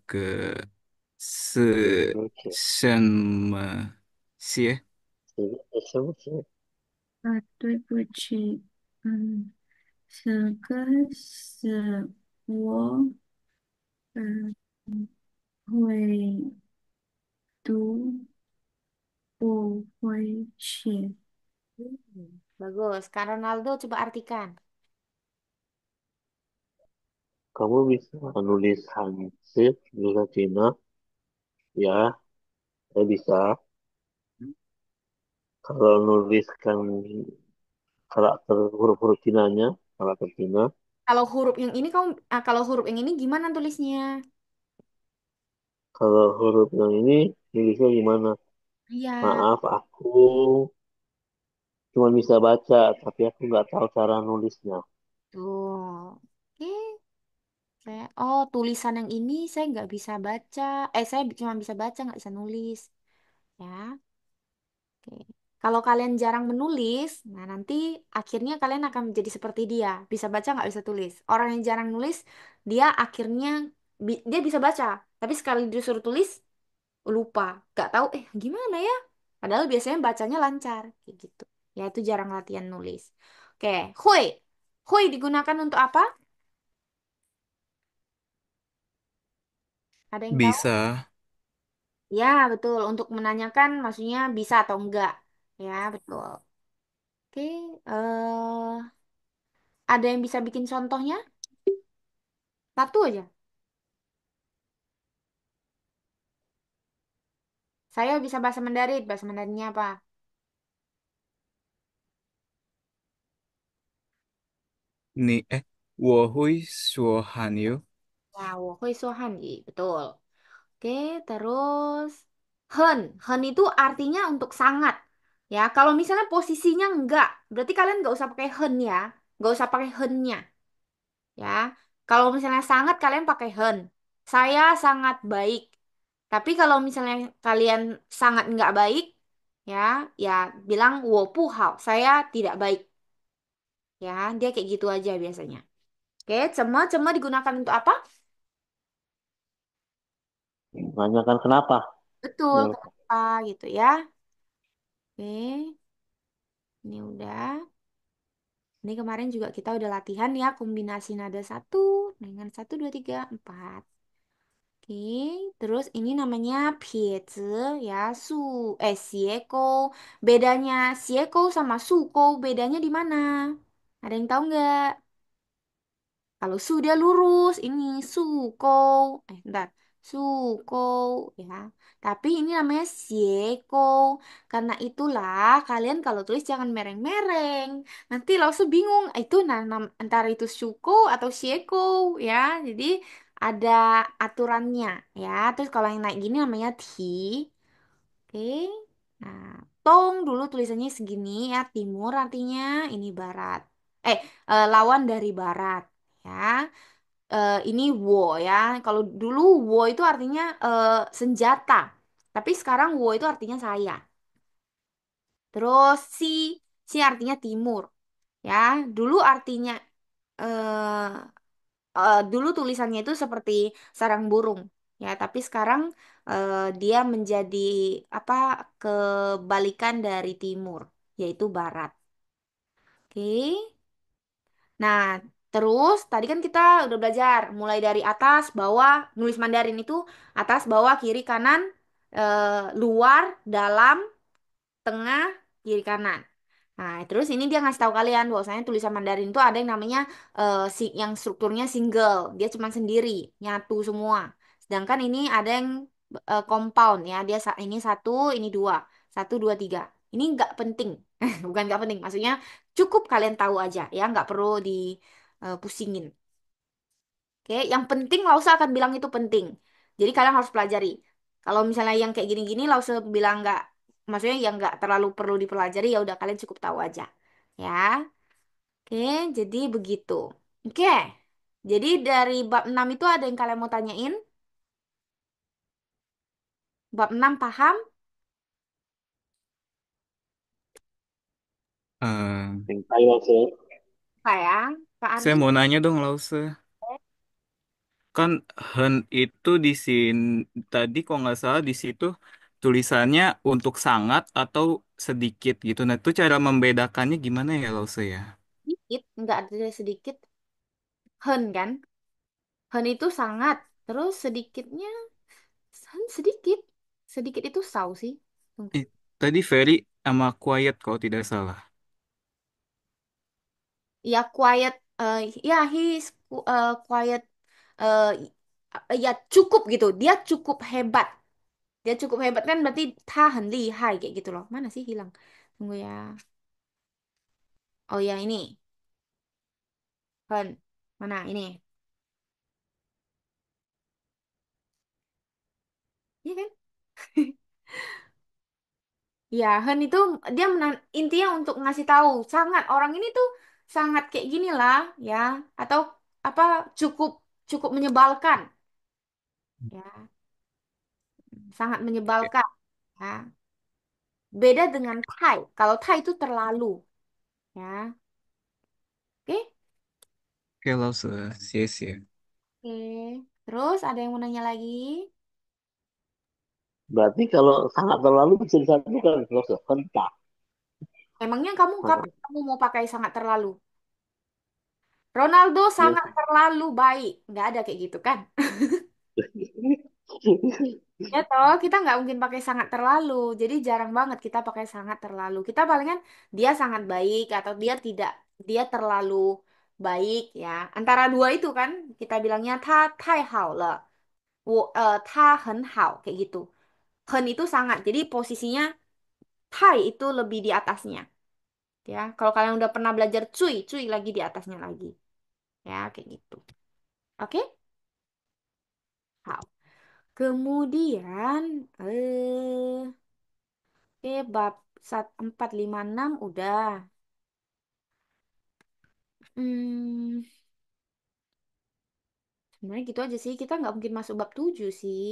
Speaker 6: 个是
Speaker 2: 而且
Speaker 6: 什么写？
Speaker 2: 是什么是
Speaker 3: 啊，对不起，嗯，这个是我嗯会读，不会写。
Speaker 1: Bagus. Kak Ronaldo coba artikan.
Speaker 2: kamu bisa menulis Hanzi juga Cina? Ya, saya bisa. Kalau nuliskan karakter huruf-huruf Cinanya, karakter Cina.
Speaker 1: Kalau huruf yang ini gimana tulisnya?
Speaker 2: Kalau huruf yang ini nulisnya gimana?
Speaker 1: Iya,
Speaker 2: Maaf, aku cuma bisa baca, tapi aku nggak tahu cara nulisnya.
Speaker 1: tuh. Oke, tulisan yang ini saya nggak bisa baca. Saya cuma bisa baca, nggak bisa nulis. Ya, oke. Kalau kalian jarang menulis, nah nanti akhirnya kalian akan menjadi seperti dia. Bisa baca, nggak bisa tulis. Orang yang jarang nulis, dia akhirnya dia bisa baca, tapi sekali disuruh tulis lupa, nggak tahu gimana ya. Padahal biasanya bacanya lancar, kayak gitu. Ya itu jarang latihan nulis. Oke, hui, hui digunakan untuk apa? Ada yang tahu?
Speaker 6: Bisa.
Speaker 1: Ya, betul. Untuk menanyakan maksudnya bisa atau enggak. Ya, betul. Oke, ada yang bisa bikin contohnya? Satu aja. Saya bisa bahasa Mandarin. Bahasa Mandarinnya apa?
Speaker 6: 我会说汉语。
Speaker 1: Ya, 我会说汉语. Betul. Oke, terus. Hen itu artinya untuk sangat. Ya, kalau misalnya posisinya enggak, berarti kalian nggak usah pakai hen ya. Nggak usah pakai hennya. Ya, kalau misalnya sangat kalian pakai hen. Saya sangat baik. Tapi kalau misalnya kalian sangat nggak baik, ya, ya bilang 我不好, saya tidak baik. Ya, dia kayak gitu aja biasanya. Oke, cema digunakan untuk apa?
Speaker 2: Menanyakan kenapa.
Speaker 1: Betul,
Speaker 2: Ya,
Speaker 1: kenapa gitu ya. Oke, ini udah. Ini kemarin juga kita udah latihan ya kombinasi nada satu dengan satu, dua, tiga, empat. Oke, terus ini namanya piezi ya, sieko. Bedanya sieko sama suko, bedanya di mana? Ada yang tahu nggak? Kalau su dia lurus, ini suko. Bentar. Suko ya. Tapi ini namanya sieko. Karena itulah kalian kalau tulis jangan mereng-mereng. Nanti langsung bingung, itu antara itu suko atau sieko ya. Jadi ada aturannya ya. Terus kalau yang naik gini namanya ti. Oke. Nah, tong dulu tulisannya segini ya, timur artinya ini barat. Eh, lawan dari barat ya. Ini wo ya. Kalau dulu wo itu artinya senjata. Tapi sekarang wo itu artinya saya. Terus si artinya timur ya. Dulu artinya eh dulu tulisannya itu seperti sarang burung ya, tapi sekarang dia menjadi apa kebalikan dari timur, yaitu barat. Oke. Nah, terus tadi kan kita udah belajar mulai dari atas, bawah, nulis Mandarin itu atas, bawah, kiri, kanan, luar, dalam, tengah, kiri, kanan. Nah, terus ini dia ngasih tahu kalian bahwasanya tulisan Mandarin itu ada yang namanya yang strukturnya single, dia cuma sendiri, nyatu semua. Sedangkan ini ada yang compound ya, dia ini satu, ini dua, satu, dua, tiga. Ini nggak penting, bukan nggak penting, maksudnya cukup kalian tahu aja ya, nggak perlu dipusingin. Oke, yang penting Lausa akan bilang itu penting. Jadi kalian harus pelajari. Kalau misalnya yang kayak gini-gini Lausa bilang nggak, maksudnya yang nggak terlalu perlu dipelajari ya udah kalian cukup tahu aja. Ya, oke, jadi begitu. Oke, jadi dari bab 6 itu ada yang kalian mau tanyain? Bab 6 paham?
Speaker 6: Eh,
Speaker 2: tingkai langsung.
Speaker 1: Apa ya? Kak
Speaker 6: saya
Speaker 1: Ardi?
Speaker 6: mau nanya dong, Lause. Kan hen itu di sini tadi kok nggak salah di situ tulisannya untuk sangat atau sedikit gitu. Nah, itu cara membedakannya gimana ya, Lause ya?
Speaker 1: Sedikit, nggak ada sedikit. Hen kan? Hen itu sangat. Terus sedikitnya, hen sedikit. Sedikit itu sau sih. Tunggu.
Speaker 6: Eh, tadi very sama quiet kalau tidak salah.
Speaker 1: Ya quiet, ya quiet, eh, ya cukup gitu, dia cukup hebat, dia cukup hebat kan berarti tahan lihai kayak gitu loh. Mana sih hilang? Tunggu ya. Oh ya ini kan, mana ini? Iya kan? Ya Han itu dia intinya untuk ngasih tahu sangat orang ini tuh sangat kayak gini lah ya, atau apa, cukup cukup menyebalkan ya, sangat
Speaker 6: Oke,
Speaker 1: menyebalkan ya. Beda dengan Thai. Kalau Thai itu terlalu, ya. Oke?
Speaker 6: oke, Lause. Sia-sia.
Speaker 1: Oke. Terus ada yang mau nanya lagi?
Speaker 2: Berarti kalau sangat terlalu bisa disatukan langsung hentak.
Speaker 1: Emangnya kamu kapan kamu mau pakai sangat terlalu? Ronaldo
Speaker 2: Iya
Speaker 1: sangat
Speaker 2: sih.
Speaker 1: terlalu baik. Nggak ada kayak gitu kan? Ya toh, kita nggak mungkin pakai sangat terlalu. Jadi jarang banget kita pakai sangat terlalu. Kita palingan dia sangat baik atau dia tidak, dia terlalu baik ya. Antara dua itu kan kita bilangnya ta tai hao le. Ta hen hao kayak gitu. Hen itu sangat. Jadi posisinya tai itu lebih di atasnya. Ya, kalau kalian udah pernah belajar cuy, cuy lagi di atasnya lagi. Ya, kayak gitu. Oke? Hao. Kemudian, bab 456 udah. Hmm, sebenarnya gitu aja sih. Kita nggak mungkin masuk bab 7 sih.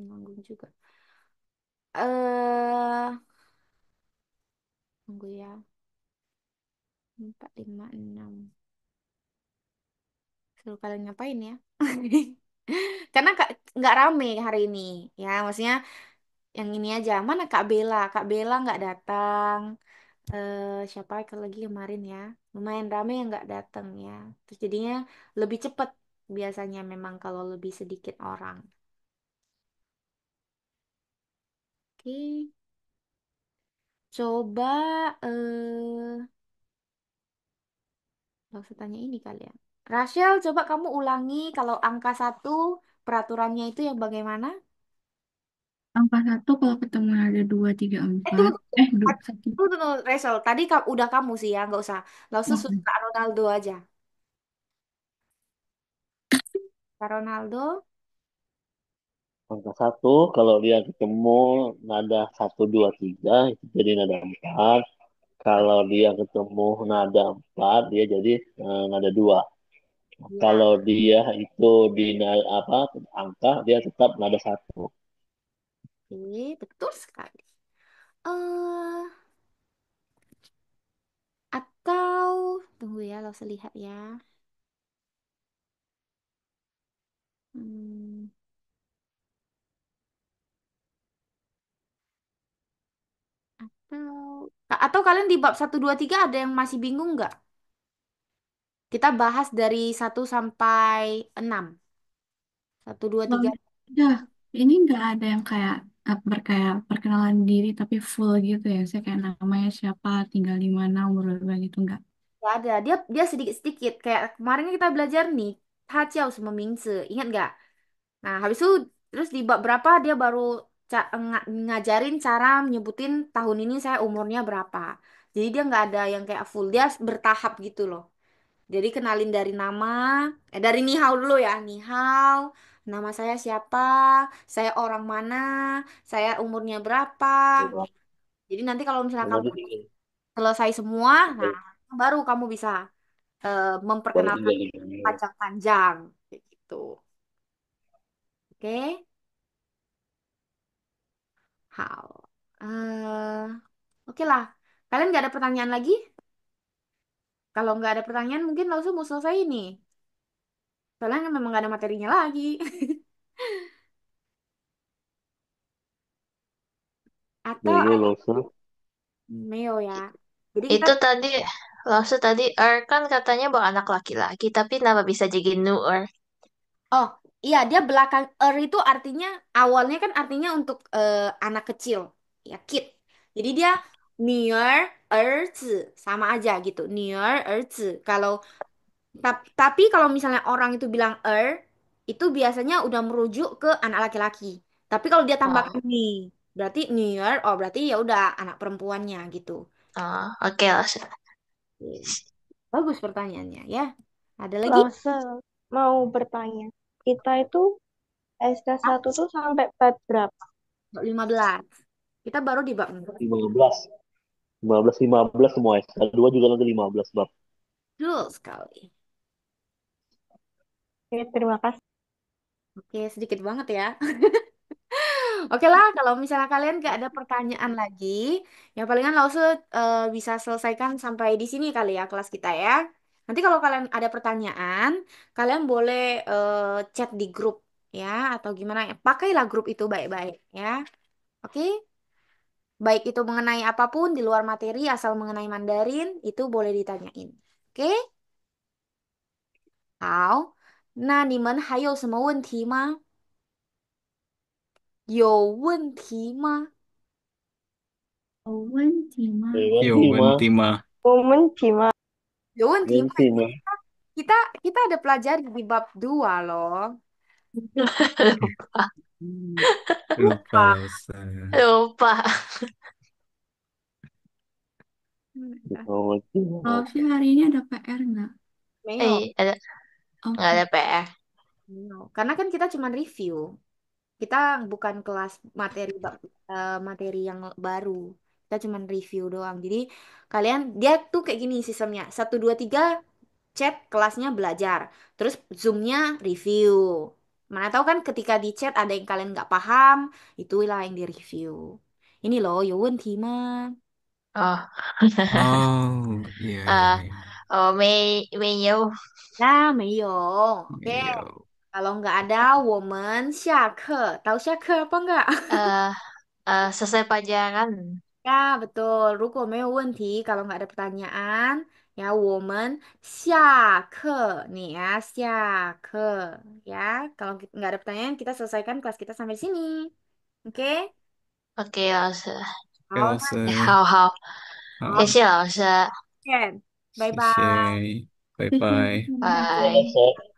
Speaker 1: Nanggung juga. Eh, Tunggu ya. 456. Suruh kalian ngapain ya? Karena nggak rame hari ini. Ya, maksudnya yang ini aja. Mana Kak Bella? Kak Bella nggak datang. Siapa lagi kemarin ya? Lumayan rame yang nggak datang ya. Terus jadinya lebih cepet biasanya memang kalau lebih sedikit orang. Oke, coba nggak usah tanya ini kali ya. Rachel, coba kamu ulangi kalau angka satu peraturannya itu yang bagaimana?
Speaker 3: Angka satu kalau ketemu ada dua, tiga,
Speaker 1: Tunggu,
Speaker 3: empat.
Speaker 1: tunggu.
Speaker 3: Dua, satu.
Speaker 1: Tunggu, Rachel. Tadi udah kamu sih ya, nggak usah suruh
Speaker 3: Oh,
Speaker 1: Kak Ronaldo aja. Kak Ronaldo,
Speaker 2: Angka satu, kalau dia ketemu nada satu, dua, tiga, itu jadi nada empat. Kalau dia ketemu nada empat, dia jadi nada dua.
Speaker 1: ya,
Speaker 2: Kalau dia itu di apa angka, dia tetap nada satu.
Speaker 1: oke, betul sekali. eh atau tunggu ya, lo lihat ya. Hmm, atau kalian di bab 1, 2, 3 ada yang masih bingung nggak? Kita bahas dari 1 sampai 6. Satu, dua,
Speaker 3: kalau
Speaker 1: tiga.
Speaker 3: udah, ini nggak ada yang kayak berkayak perkenalan diri tapi full gitu ya. Saya kayak namanya siapa, tinggal di mana, umur berapa gitu nggak.
Speaker 1: Nggak ada. Dia sedikit-sedikit. Kayak kemarin kita belajar nih. Tajiao sama Mingse. Ingat nggak? Nah, habis itu terus di bab berapa dia baru ngajarin cara menyebutin tahun ini saya umurnya berapa. Jadi dia nggak ada yang kayak full. Dia bertahap gitu loh. Jadi kenalin dari nama, dari Nihao dulu ya. Nihao, nama saya siapa, saya orang mana, saya umurnya berapa. Jadi nanti kalau misalnya kamu
Speaker 2: Nanti tinggal
Speaker 1: selesai semua, nah baru kamu bisa
Speaker 2: baru
Speaker 1: memperkenalkan
Speaker 2: tinggal di
Speaker 1: panjang-panjang kayak gitu. Oke, how? eh Oke lah. Kalian nggak ada pertanyaan lagi? Kalau nggak ada pertanyaan, mungkin langsung mau selesai nih. Soalnya kan memang nggak ada materinya lagi. Atau
Speaker 2: Meo Lawson.
Speaker 1: Meo ya. Jadi kita,
Speaker 5: Itu tadi, maksud tadi Er kan katanya anak laki-laki, tapi kenapa bisa jadi newer?
Speaker 1: oh iya, dia belakang itu artinya awalnya kan artinya untuk anak kecil, ya kid. Jadi dia near earth sama aja gitu, near earth. Kalau tapi kalau misalnya orang itu bilang itu biasanya udah merujuk ke anak laki-laki. Tapi kalau dia tambahkan
Speaker 5: Oh,
Speaker 1: nih, berarti near, oh berarti ya udah anak perempuannya gitu.
Speaker 5: oh, oke lah.
Speaker 1: Oke. Bagus pertanyaannya ya. Ada lagi?
Speaker 4: Lause, mau bertanya. Kita itu sk
Speaker 1: Ah,
Speaker 4: satu tuh sampai bab berapa?
Speaker 1: bab 15. Kita baru di bab 4.
Speaker 2: 15. 15 semua S. Dua juga nanti 15 bab.
Speaker 1: Betul sekali.
Speaker 4: Oke, terima kasih.
Speaker 1: Oke, sedikit banget ya. Oke lah, kalau misalnya kalian gak ada pertanyaan lagi, ya palingan Lause bisa selesaikan sampai di sini kali ya kelas kita ya. Nanti kalau kalian ada pertanyaan, kalian boleh chat di grup ya, atau gimana ya. Pakailah grup itu baik-baik ya. Oke, baik itu mengenai apapun di luar materi, asal mengenai Mandarin, itu boleh ditanyain. Oke? 好，那你们还有什么问题吗？有问题吗？Owen,
Speaker 3: Tima.
Speaker 6: Yo,
Speaker 2: Nanti mah,
Speaker 6: Wentima.
Speaker 4: Momen Cima.
Speaker 1: 有问题吗？nanti
Speaker 2: mah.
Speaker 1: Kita kita ada pelajari di bab 2 loh.
Speaker 3: Hmm.
Speaker 6: Lupa
Speaker 1: Lupa.
Speaker 6: Lausa.
Speaker 5: Lupa.
Speaker 2: Oh, nanti
Speaker 3: Kalau
Speaker 2: mah.
Speaker 3: sih hari ini ada PR nggak?
Speaker 1: Meo,
Speaker 5: Ada, nggak
Speaker 3: Oke.
Speaker 5: ada PR.
Speaker 1: Meo. Karena kan kita cuma review. Kita bukan kelas materi yang baru. Kita cuma review doang. Jadi kalian dia tuh kayak gini sistemnya. Satu dua tiga chat kelasnya belajar. Terus Zoom-nya review. Mana tahu kan ketika di chat ada yang kalian nggak paham, itulah yang di review. Ini loh, yo wenti mah.
Speaker 5: Oh,
Speaker 6: Oh, iya, iya,
Speaker 5: à,
Speaker 6: iya.
Speaker 5: Mei Mei yêu.
Speaker 1: Nah, Meyo. Oke.
Speaker 6: Iya.
Speaker 1: Kalau nggak ada, woman 下课. Tahu 下课 apa nggak?
Speaker 5: Eh, selesai pelajaran.
Speaker 1: Ya, betul. 如果没有问题, kalau nggak ada pertanyaan, ya, 我们下课 nih ya, 下课 ya. Kalau nggak ada pertanyaan, kita selesaikan kelas kita sampai sini. Oke?
Speaker 5: OK 老师，
Speaker 6: 谢老师，
Speaker 5: 好好，谢
Speaker 1: 好，
Speaker 6: 好，
Speaker 5: 谢老师，
Speaker 1: 见，拜
Speaker 6: 谢
Speaker 1: 拜。
Speaker 6: 谢，拜拜。
Speaker 2: Oke,
Speaker 5: 拜。
Speaker 2: so